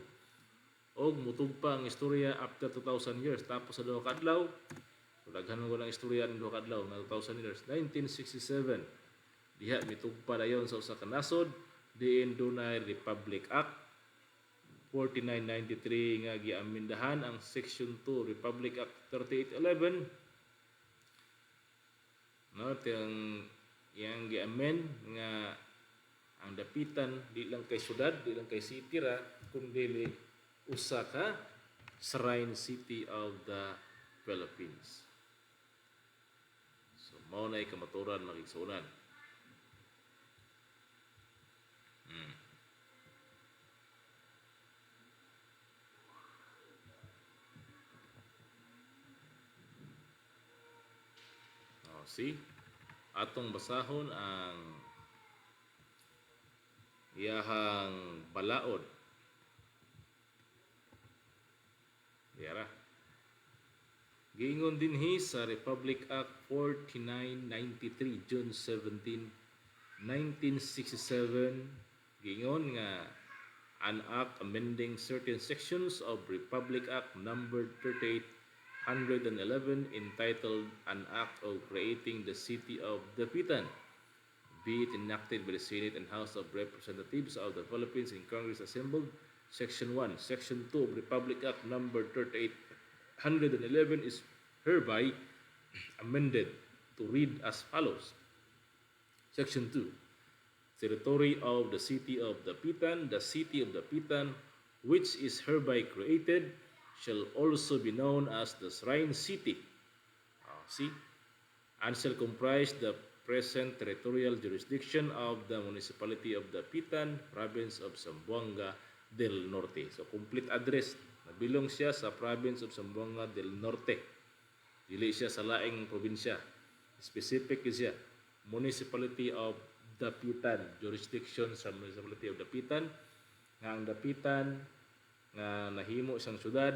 A: Og mutugpa ang istorya after 2,000 years tapos sa duha ka adlaw. Daghan ko ng istorya ng duha ka adlaw na 2,000 years. 1967 diha mitugpa dayon sa usa ka nasod diin dunay Republic Act 4993 nga giamindahan ang Section 2 Republic Act 3811 no yang giamend nga ang dapitan di lang kay syudad, di lang kay city ra kundi usa ka shrine city of the Philippines. So mao nay kamaturan magigsunan. See? Atong basahon ang iyahang balaod. Diyara. Giingon dinhi sa Republic Act 4993 June 17, 1967 giingon nga an act amending certain sections of Republic Act number 3811 entitled An Act of Creating the City of Dapitan, be it enacted by the Senate and House of Representatives of the Philippines in Congress assembled. Section 1, Section 2 of Republic Act number 3811 is hereby amended to read as follows. Section 2. Territory of the City of Dapitan, the City of Dapitan, which is hereby created, shall also be known as the Shrine City. And shall comprise the present territorial jurisdiction of the Municipality of Dapitan, Province of Zamboanga del Norte. So, complete address. Nabilong siya sa Province of Zamboanga del Norte. Dili siya sa laing probinsya. Specific siya. Municipality of Dapitan. Jurisdiction sa Municipality of Dapitan. Nga ang Dapitan nga nahimo isang syudad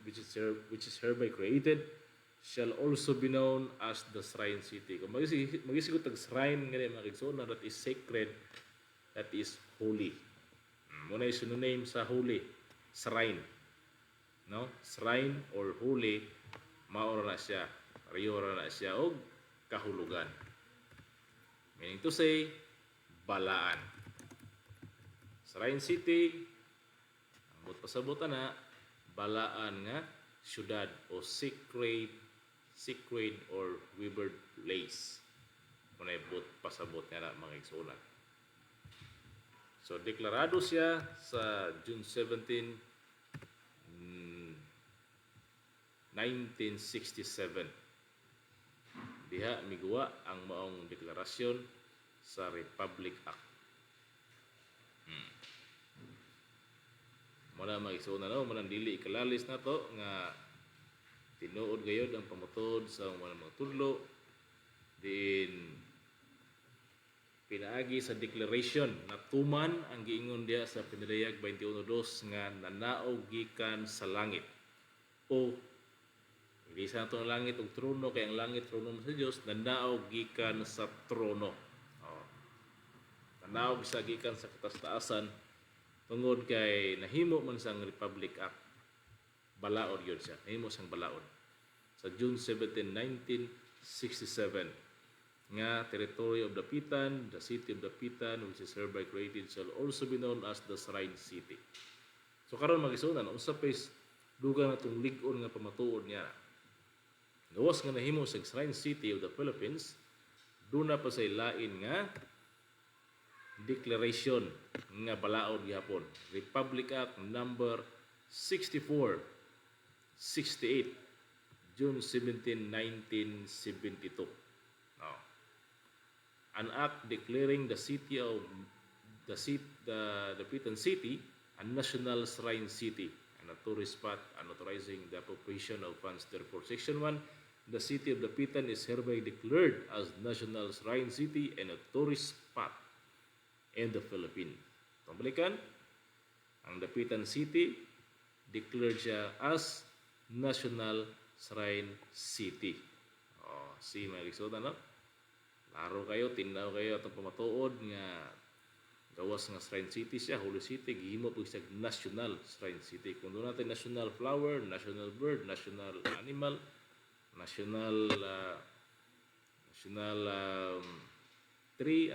A: which is hereby created shall also be known as the Shrine City. Kung magisigot tag shrine nga mga igsoon that is sacred, that is holy. Muna yung synonym sa holy, shrine. No? Shrine or holy, maura na siya, riyora na siya og kahulugan. Meaning to say, balaan. Shrine City, ang pasabot na balaan nga syudad o sacred or river place. Muna yung pasabot nga na mga igsunan. So, deklarado siya sa June 17, 1967. Diha miguwa ang maong deklarasyon sa Republic Act. Muna mag-isunan na, muna dili ikalalis na to nga tinuod gayod ang pamutod sa mga tudlo. Din pinaagi sa declaration na tuman ang giingon diya sa Pinadayag 21:2 nga nanaog gikan sa langit. O hindi sa natong langit og trono kay ang langit trono sa Dios, nanaog gikan sa trono. Nanaog sa gikan sa kataas-taasan tungod kay nahimo man sang Republic Act. Balaod yun siya. Nahimo sang balaod. Sa June 17, 1967 nga territory of Dapitan, the city of Dapitan, which is hereby created, shall also be known as the Shrine City. So karon magisunan unsa pa is dugang natong lig-on nga pamatuod niya. Gawas nga nahimo sa Shrine City of the Philippines, duna pa say lain nga declaration nga balaod gihapon. Republic Act number 64 68 June 17, 1972. Now, an act declaring the city of the Dapitan City a national shrine city and a tourist spot and authorizing the appropriation of funds. Therefore, Section 1, the city of Dapitan is hereby declared as national shrine city and a tourist spot in the Philippines. Pambalikan, ang Dapitan City declared siya as national shrine city. Si mga lisod, ano? Laro kayo, tinaw kayo atong pamatuod nga gawas nga shrine city siya, holy city, gihimo po siya national shrine city. Kung doon natin national flower, national bird, national animal, national tree,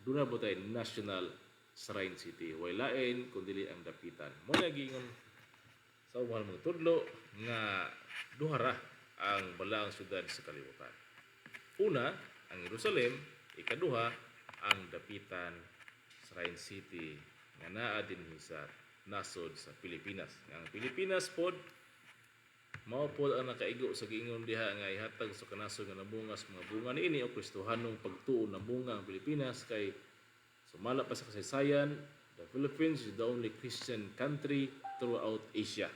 A: doon na po tayo national shrine city. Way lain, kundi ang Dapitan. Muna gingon sa umahal mga tudlo nga duhara ang balaang syudad sa kalibutan. Una, ang Jerusalem, ikaduha, ang Dapitan Shrine City nga naa dinhi sa nasod sa Pilipinas. Ang Pilipinas pod mao pod ang nakaigo sa giingon diha nga ihatag sa kanasod nga nabunga sa mga bunga niini o Kristohanong pagtuon ng bunga ang Pilipinas kay sumala pa sa kasaysayan, the Philippines is the only Christian country throughout Asia.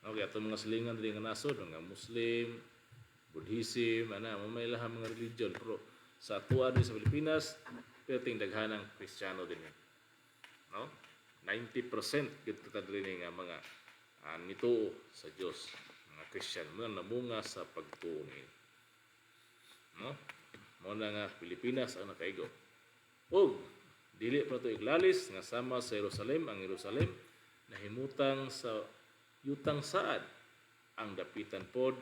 A: Okay, atong mga silingan diri nga nasod nga Muslim, Buddhism, may lahang mga religion, pero sa atuan sa Pilipinas perting daghanang Kristiyano din. No? 90% gid ta diri nga mga nituo sa Dios, mga Christian, mga namunga sa pagtuo ni. No? Mao na nga Pilipinas ang nakaigo. Og dili pa to iglalis nga sama sa Jerusalem, ang Jerusalem nahimutang sa yutang saad. Ang Dapitan pod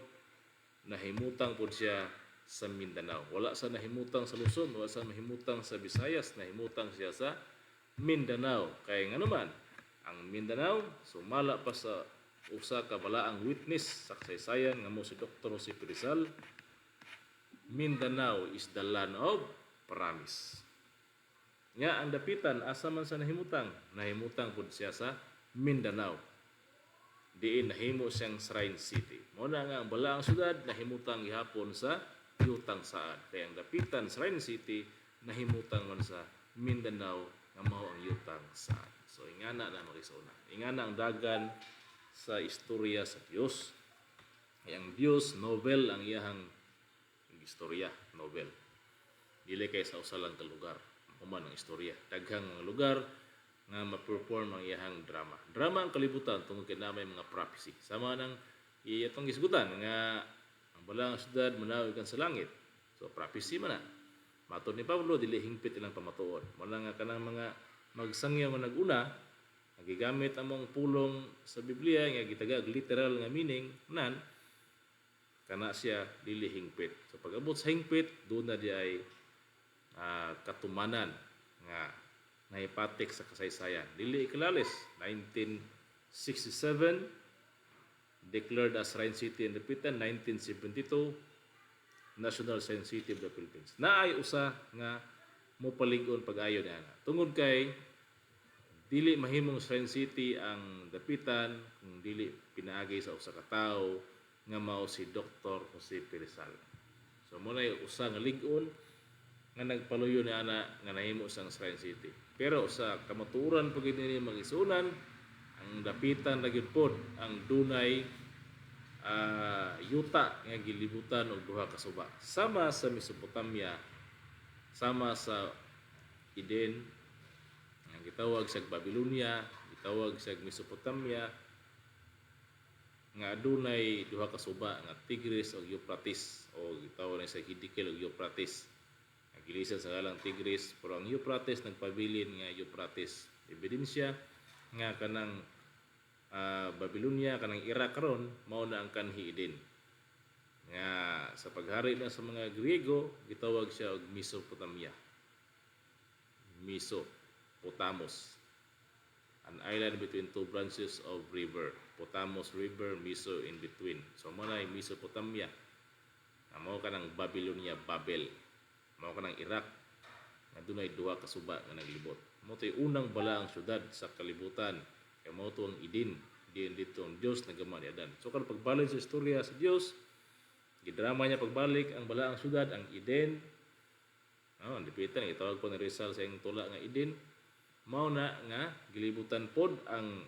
A: nahimutang pod siya sa Mindanao. Wala sa nahimutang sa Luzon, wala sa nahimutang sa Visayas, nahimutang siya sa Mindanao. Kaya nga naman, ang Mindanao sumala pa sa usa ka balaang witness sa kasaysayan nga mo si Dr. Jose Rizal. Mindanao is the land of promise. Nga ang Dapitan asa man sa nahimutang pod siya sa Mindanao. Diin nahimo siyang shrine city. Mao na nga ang balaang syudad nahimutang gihapon sa yutang saad. Kaya ang Dapitan Shrine City nahimutang man sa Mindanao nga mao ang yutang saad. So ingana na makisuna. Ingana ang dagan sa istorya sa Dios. Ang Dios novel ang iyahang istorya, novel. Dili kay sa usa lang ka lugar. Human ang istorya. Daghang mga lugar nga ma-perform ang iyahang drama. Drama ang kalibutan tungod kay namay mga prophecy. Sama nang iyatong gisgutan nga ang balaang syudad manawag kan sa langit. So prophecy man na. Matod ni Pablo dili hingpit ilang pamatuod. Mula nga kanang mga magsangya man naguna, nagigamit among pulong sa Biblia nga gitagag literal nga meaning nan kana siya dili hingpit. So pag-abot sa hingpit, doon na di ay katumanan nga nahipatik sa kasaysayan. Dili ikalalis 1967 declared as Shrine City in Dapitan, 1972 National Shrine City of the Philippines. Naay usa nga mopalig-on pag-ayo niya. Tungod kay dili mahimong Shrine City ang Dapitan kung dili pinaagi sa usa ka tawo nga mao si Dr. Jose Rizal. So mo na usa nga lig-on nga nagpaluyo ni ana nga nahimo sang Shrine City. Pero sa kamatuoran pagid ni magisunan ang Dapitan lagi pod ang dunay yuta nga gilibutan og duha ka suba. Sama sa Mesopotamia, sama sa Eden, ang gitawag sa Babylonia, gitawag sa Mesopotamia, nga adunay duha ka suba nga Tigris ug Euphrates, o gitawag na sa Hiddekel ug Euphrates. Ang gilisan sa ngalang Tigris, pero ang Euphrates nagpabilin nga Euphrates. Ebidensya nga kanang Babylonia, kanang Iraq karon mao na ang kanhi Eden. Nga sa paghari na sa mga Griego gitawag siya og Mesopotamia. Mesopotamos, an island between two branches of river. Potamos river, Meso in between. So mao na Mesopotamia. Mao kanang Babylonia, Babel. Mao kanang Iraq. nga dunay duha ka suba nga naglibot. Mao to'y unang balaang syudad sa kalibutan. Kaya mao to ang Eden. Diin dito ang Dios nagama ni Adan. So kan pagbalik sa istorya sa Dios, gidrama niya pagbalik ang balaang syudad, ang Eden. Ang dipitan gitawag po ni Rizal sa iyang tula nga Eden. Mao na nga gilibutan pod ang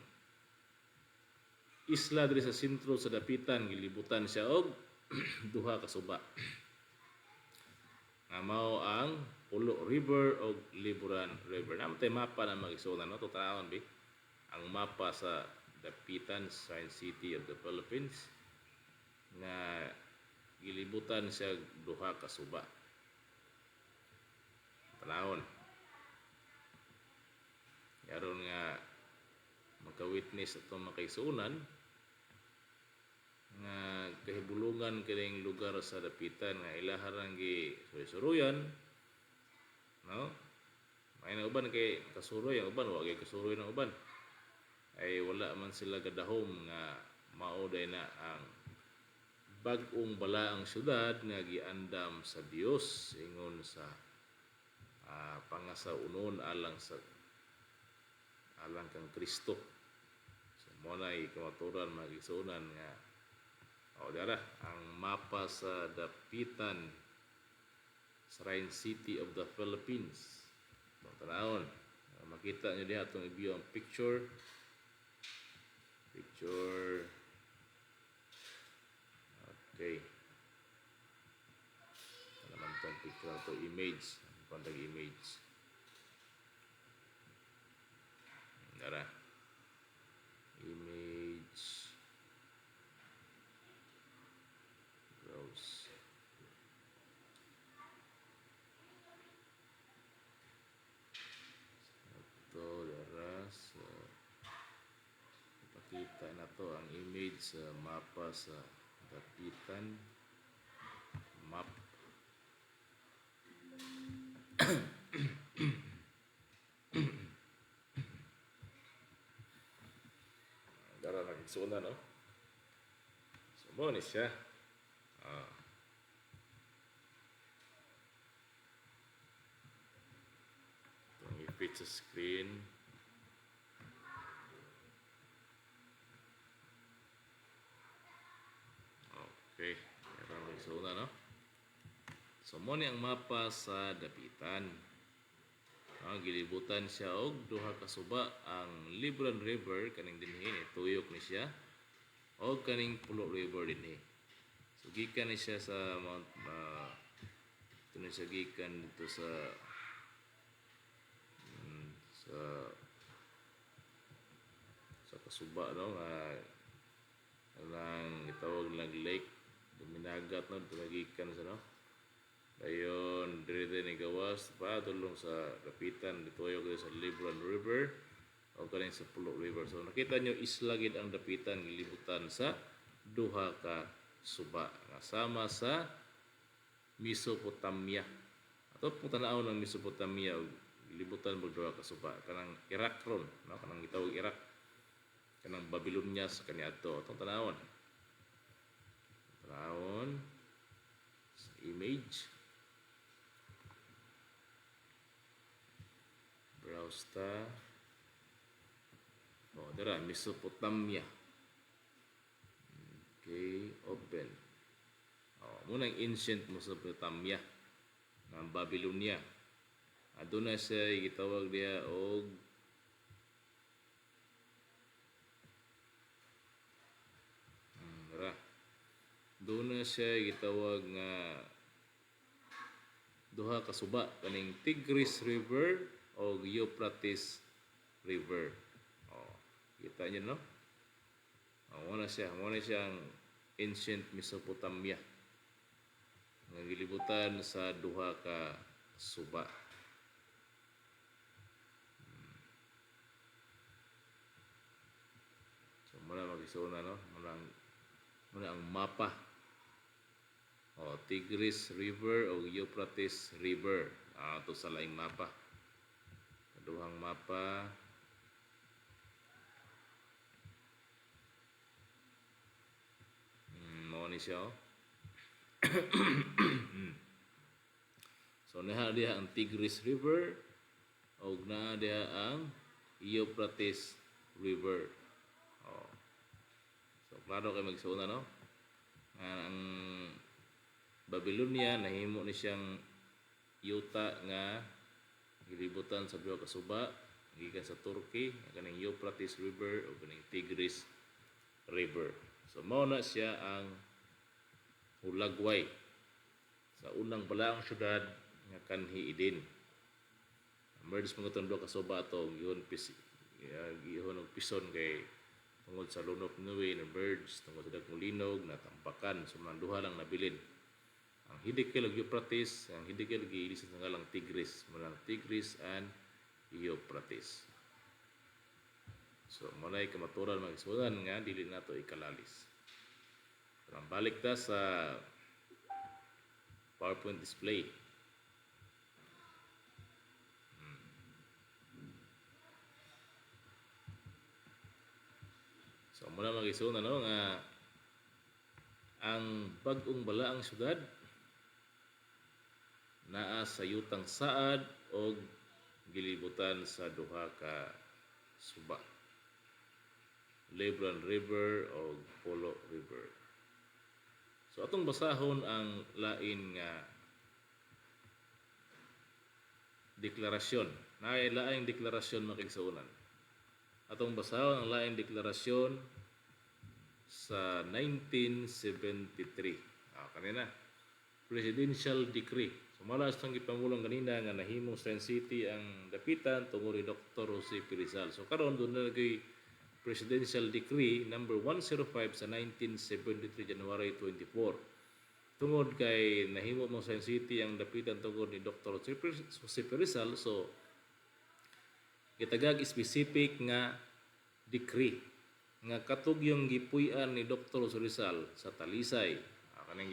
A: isla diri sa sentro sa dapitan, gilibutan siya og duha ka suba. Nga mao ang Pulo River o Liburan River. Namatay mapa na mag-isunan, no? Tutawon, bi? Ang mapa sa dapitan, Science City of the Philippines, nga gilibutan siya duha ka suba. Tanawon. Yaron nga magka-witness atong makaisunan nga kahibulungan kining lugar sa dapitan nga ilaharang gi suruyan, no? May na uban kay kasuroy, ang uban wa kay kasuroy ng uban. Ay wala man sila gadahom nga mao day na ang bag-ong balaang syudad nga giandam sa Dios ingon sa pangasaunon alang kang Kristo. So mo nay kamaturan magisunan nga dara ang mapa sa dapitan Shrine City of the Philippines. Tanawon, makita niyo diha atong i-view ang picture. Okay. Ano naman itong picture ito? Image. Kontag image. Dara. Image. Browse. Ito, dara sa ipakita na to ang image sa mapa sa dapitan. Map. Dara nakikisuna, no? So, mo ni siya. Itong i-fit sa screen. Okay. Dara nakikisuna, no? So, mo ni ang mapa sa dapitan. Gilibutan siya og duha ka suba ang Liburan River kaning dinhi tuyok ni siya og kaning Pulo River dinhi. So gikan ni siya sa Mount ito siya gikan dito sa kasuba, no, nga ang itawag lang lake duminagat, no, tumagikan sa, no. Dayon dire ni gawas pa tulong sa dapitan ditoyo sa Liburan River o kaning sa Pulo River. So nakita nyo isla gid ang dapitan gilibutan sa duha ka suba nga sama sa Mesopotamia. Ato pong tanaw ng Mesopotamia gilibutan og duha ka suba kanang Iraq ron, no, kanang gitawag Iraq, kanang Babylonia sa kaniadto. Atong tanawon sa image. Browse ta. Dara Mesopotamia. Okay, open. Muna ang ancient Mesopotamia ng Babylonia. Aduna siya gitawag diya og doon na siya gitawag nga duha ka suba kaning Tigris River o Euphrates River. Kita niyo, no? Muna siyang ancient Mesopotamia nga gilibutan sa duha ka suba. So muna mag-isuna, no? Muna ang mapa. Tigris River o Euphrates River. Ito sa laing mapa. Duhang mapa. Mao ni siya. So naha diha ang Tigris River o naa diha ang Euphrates River. Oh. So klaro kay magsuuna no. Ang Babylonia nahimo ni siyang yuta nga gilibutan sa duha ka suba gikan sa Turkey kaning Euphrates River o kaning Tigris River. So mao na siya ang hulagway sa unang balaang syudad nga kanhi Eden. Merge mga itong duha ka suba atong gihon og pison kay tungod sa lunok nuwi na birds tungod sa dagkong linog natampakan so mga duha lang nabilin. Ang Hiddekel ug Euphrates, ang Hiddekel giilisan sa ngalang Tigris, malang Tigris and Euphrates. So munay kamaturan magsunan nga dili nato ikalalis. So, balik ta sa PowerPoint display. So muna mag-isuna no nga ang bag-ong balaang syudad naa sa yutang saad o gilibutan sa duha ka suba. Lebron River o Polo River. So atong basahon ang lain nga deklarasyon. Naay laing deklarasyon makigsuunan. Atong basahon ang laing deklarasyon sa 1973. Kanina presidential decree. So malas tang gipamulong kanina nga nahimong Shrine City ang dapitan tungod ni Dr. Jose P. Rizal. So karon doon na lagay Presidential Decree number 105 sa 1973 January 24. Tungod kay nahimo mo Shrine City ang dapitan tungod ni Dr. Jose P. Rizal, so gitagag specific nga decree nga katugyong gipuy-an ni Dr. Jose Rizal sa Talisay. Kanang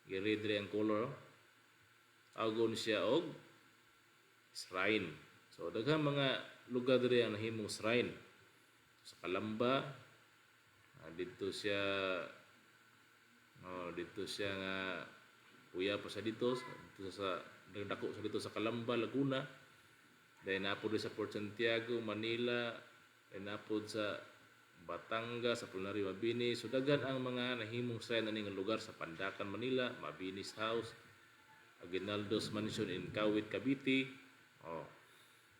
A: gi-read ang color. Tawgon siya og shrine. So daghang mga lugar diri ang nahimong shrine. Sa Kalamba, dito siya nga kuya pa sa dito sa dako sa dito sa Kalamba, Laguna. Dahil napod sa Port Santiago, Manila, dahil napod sa Batangas, sa Pulnari, Mabini. So daghan ang mga nahimong shrine aning lugar sa Pandakan, Manila, Mabini's House, Aguinaldo's Mansion in Kawit, Cavite.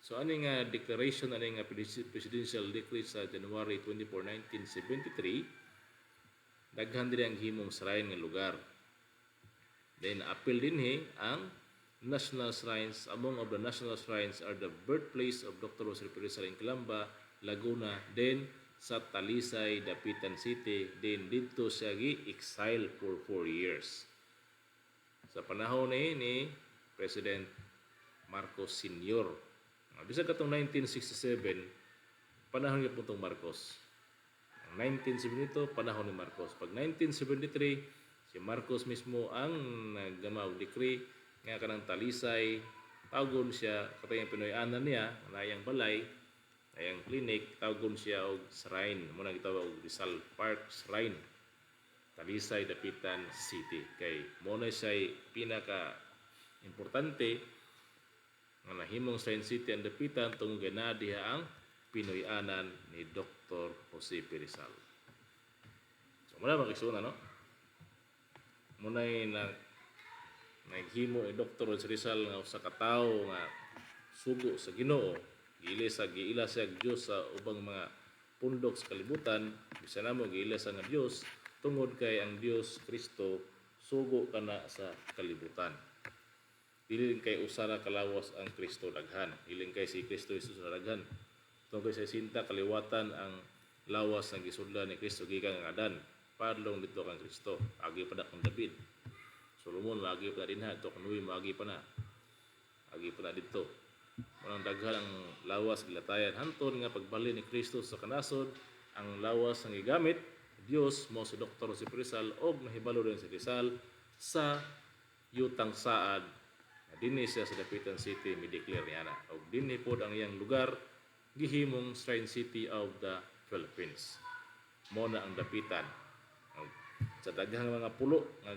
A: So ani nga declaration ani nga presidential decree sa January 24, 1973 daghan diri ang himong shrine nga lugar. Then appeal dinhi ang national shrines. Among of the national shrines are the birthplace of Dr. Jose P. Rizal in Calamba, Laguna, then sa Talisay, Dapitan City, then dito siya gi-exile for 4 years. Sa panahon ni President Marcos Sr. Bisag katong 1967, panahon niya po itong Marcos. Ang 1972, panahon ni Marcos. Pag 1973, si Marcos mismo ang naggamaw decree nga kanang Talisay, tawgon siya, katayang Pinoy-anan niya, nayang balay, nayang clinic, tawgon siya og shrine. Muna gitawag og Rizal Park Shrine. Talisay, Dapitan City. Kay muna siya pinaka-importante nga nahimong Shrine City ang dapitan tungod na diha ang Pinoy-anan ni Dr. Jose P. Rizal. So muna makisuna no? Muna'y naghimo ni Dr. Jose Rizal nga usa ka tawo nga sugo sa Ginoo, giila sa Dios sa ubang mga pundok sa kalibutan, bisan namo giila sa nga Dios tungod kay ang Dios Kristo sugo kana sa kalibutan. Dili kay usara kalawas ang Kristo daghan. Dili kay si Kristo Jesus daghan. Tungod sa sinta kaliwatan ang lawas ng gisudlan ni Kristo gikan nga Adan. Padlong dito kang Kristo. Agi pa kang David. Solomon maagi pa dinha, to Noe maagi pa na. Agi pa na dito. Unang daghan ang lawas gilatayan hanton nga pagbali ni Kristo sa kanasod, ang lawas ang gigamit Dios mo si Dr. Jose P. Rizal og nahibalo rin si Rizal sa yutang saad. Dinhi siya sa Dapitan City, mi-declare niya na. O dinhi po ang iyang lugar, gihimong Shrine City of the Philippines. Mo na ang Dapitan. Sa daghang mga pulo, nga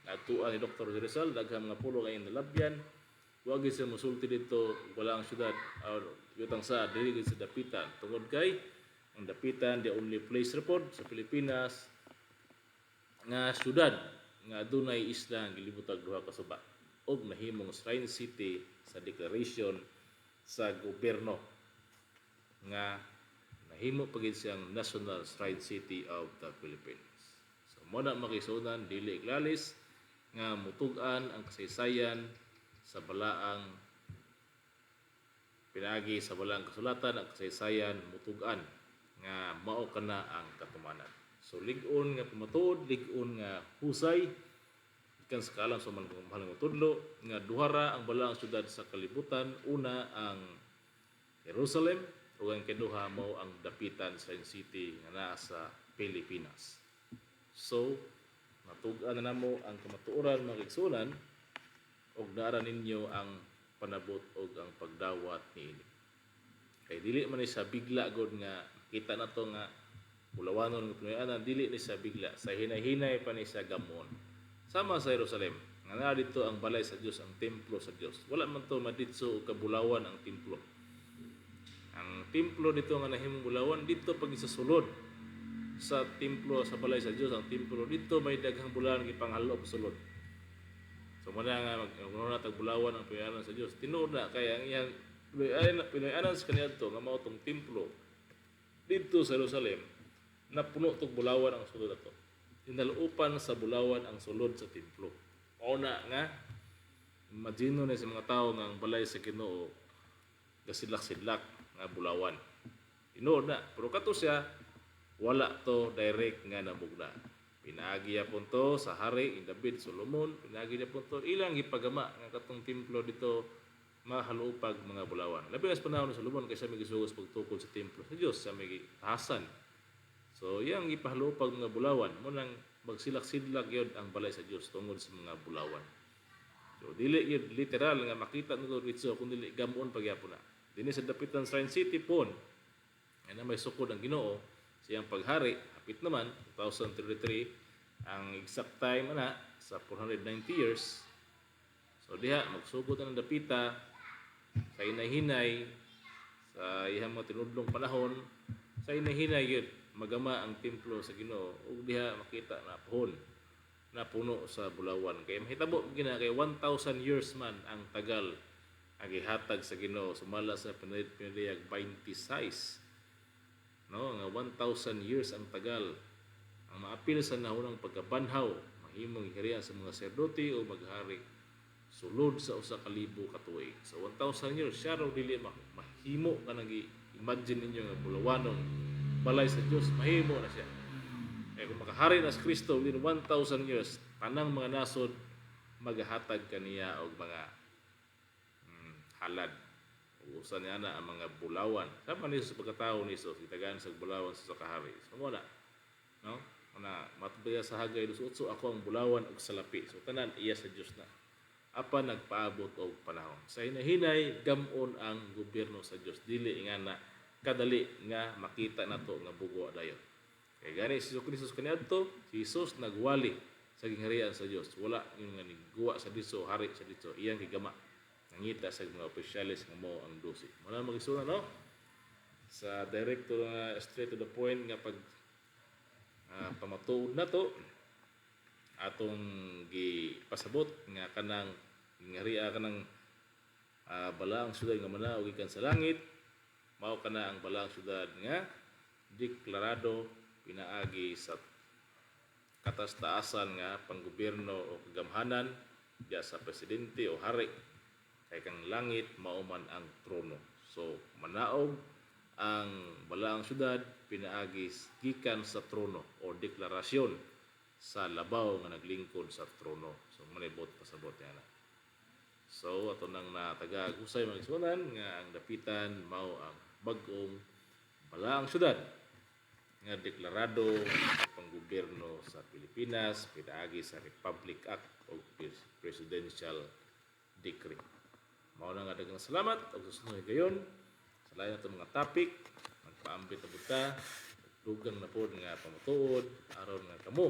A: Natuan ni Dr. Rizal, daghang mga pulo kay nalabyan. Huwag siya musulti dito, wala ang syudad, or yutang sa, dili sa dapitan. Tungod kay, ang dapitan, the only place report sa Pilipinas, nga syudad, nga dunay isla ang gilibutag duha ka suba. Og nahimong Shrine City sa declaration sa gobyerno nga nahimo pagid siyang National Shrine City of the Philippines. So mo na makisunan dili glalis nga mutugan ang kasaysayan sa balaang pinagi sa balaang kasulatan ang kasaysayan mutugan nga mao kana ang katumanan. So lig-on nga pamatuod, lig-on nga husay ikan sakalang sa mahal nga tudlo nga duhara ang balaang syudad sa kalibutan. Una ang Jerusalem ug ang ikaduha mao ang dapitan sa city nga naa sa Pilipinas. So matug-an na namo ang kamatuoran mga igsunan og dara ninyo ang panabot og ang pagdawat niini. Kay dili man ni sa bigla god nga kita na to nga bulawanon ng Pinoyanan, dili ni sa bigla, sa hinay-hinay pa ni sa gamon. Sama sa Jerusalem, nga na dito ang balay sa Dios, ang templo sa Dios. Wala man to maditso o kabulawan ang templo. Ang templo dito nga nahimong bulawan, dito pag isasulod sa templo, sa balay sa Dios, ang templo dito may daghang bulawan ipanghalop sulod. So muna nga magkano tag bulawan ang Pinoyanan sa Dios. Tinuod na kaya ang iyang Pinoyanan sa kaniadto nga mao tong templo dito sa Jerusalem na puno tog bulawan ang sulod ato. Tinaluupan sa bulawan ang sulod sa templo. Una nga imagino na sa mga tao nga ang balay sa Ginoo gasidlak-sidlak nga bulawan. Tinuod na, pero kato siya wala to direct nga nabugna. Pinaagi yapon to sa hari in David Solomon, pinaagi yapon to ilang gipagama nga katong templo dito mahalupag mga bulawan. Labi na sa panahon ni Solomon kaysa may gisugos pagtukol sa templo sa Dios sa may tahasan. So yang ipahalupag mga bulawan mo nang magsilak-sidlak yun ang balay sa Dios tungod sa mga bulawan. So dili yun literal nga makita nito dito kun dili gamon pagyapon na. Dinhi sa dapitan Shrine City pon na may sukod ang Ginoo siyang paghari hapit naman 2033 ang exact time ana sa 490 years. So diha magsugod ang dapita sa hinay-hinay sa iyang mga tinudlong panahon sa hinay-hinay yun magama ang templo sa Ginoo ug diha makita na puhon na puno sa bulawan kay mahitabo gina kay 1000 years man ang tagal ang gihatag sa Ginoo sumala sa piniliyag 26 no nga 1000 years ang tagal ang maapil sa nahunang pagkabanhaw mahimong hiriya sa mga serdote o maghari sulod sa usa ka libo ka tuig so 1000 years siya raw dili mahimo ka nang imagine ninyo nga bulawanon balay sa Dios mahimo na siya. Kaya kung makahari na si Kristo within 1,000 years, tanang mga nasod maghahatag kaniya og mga halad. Usan niya na ang mga bulawan. Sama ni sa pagkatao ni Jesus, itagaan sa bulawan sa kahari. So mo na, no? Na matubaya sa hagay dusutso ako ang bulawan og salapi. So tanan iya sa Dios na. Apa nagpaabot og panahon. Sa hinahinay gamon ang gobyerno sa Dios. Dili nga na kadali nga makita nato nga bugo dayon. Kay gani si Jesus kaniadto, si Jesus nagwali sa gingharian sa Dios. Wala yung nga niguwa sa diso, hari sa diso, iyang gigama. Nangita sa mga opisyalis nga mo ang dosi. Wala magisuna no? Sa director na straight to the point nga pag pamatuod na to atong gipasabot nga kanang gingharian kanang balaang syudad nga manaog gikan sa langit mao kana ang balaang syudad nga deklarado pinaagi sa katastaasan nga panggobyerno o kagamhanan diya sa presidente o hari kay kang langit mao man ang trono. So manaog ang balaang syudad pinaagi gikan sa trono o deklarasyon sa labaw nga naglingkod sa trono. So manibot pasabot yana. So ato nang natagag usay mga isunan nga ang dapitan mao ang bag-ong balaang syudad nga deklarado panggobyerno sa Pilipinas pinaagi sa Republic Act o Presidential Decree. Mao na nga daghang salamat ug susunod gayon sa lain nato mga topic magpaambit ta dugang na pod nga pamatuod aron nga kamo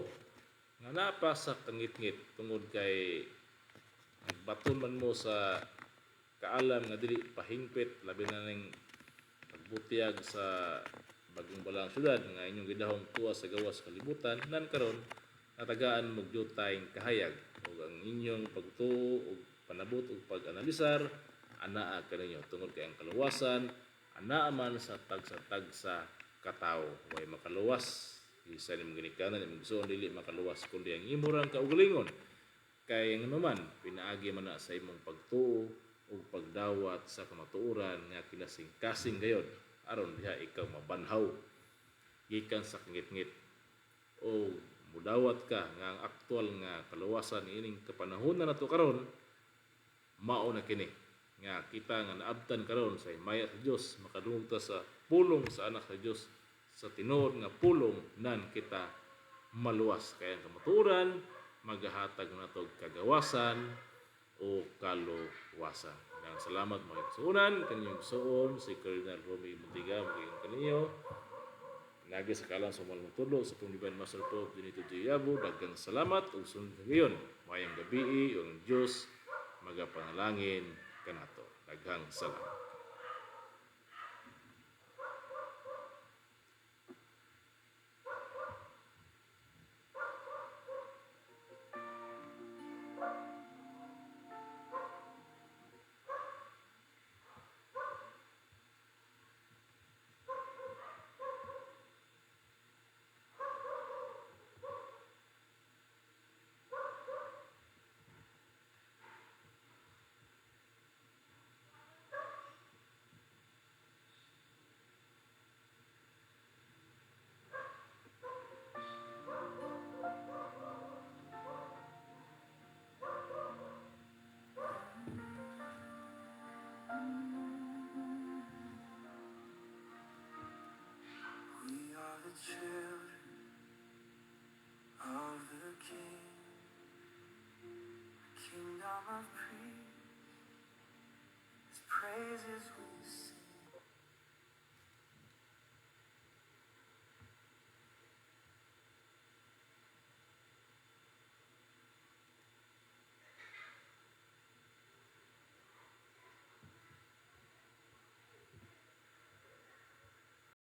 A: nga napa sa kangit-ngit tungod kay baton man mo sa kaalam nga dili pahingpit labi na ning pagbutiyag sa bagong balang syudad nga inyong gidahong tuwa sa gawas kalibutan nan karon natagaan mo tayong kahayag ug ang inyong pagtuo ug panabot ug pag-analisar anaa kaninyo tungod kay ang kaluwasan anaa man sa tagsa-tagsa katawo way makaluwas isa ni mga ginikanan imong gusto dili makaluwas kundi ang imong kaugalingon kay ang naman pinaagi man na sa imong pagtuo ug pagdawat sa kamatuoran nga kinasing-kasing gayod aron diha ikaw mabanhaw gikan sa kangit-ngit o mudawat ka nga ang aktual nga kaluwasan ining kapanahon na nato karon mao na kini nga kita nga naabtan karon sa himaya sa Dios makadungog ta sa pulong sa anak sa Dios sa tinuod nga pulong nan kita maluwas kay ang kamatuoran magahatag nato kagawasan o kaluwasan. Nang salamat mga igsuunan kaninyong suon si Cardinal Romy Muntiga magiging kaniyo lagi sa kalang sa malang tulo sa itong Divine Master Pope Benito Diabo daghang salamat ug sunod ngayon mayang gabi ang Dios magapanalangin kanato daghang salamat.
B: We are the children of the King, kingdom of priests. His praises we sing.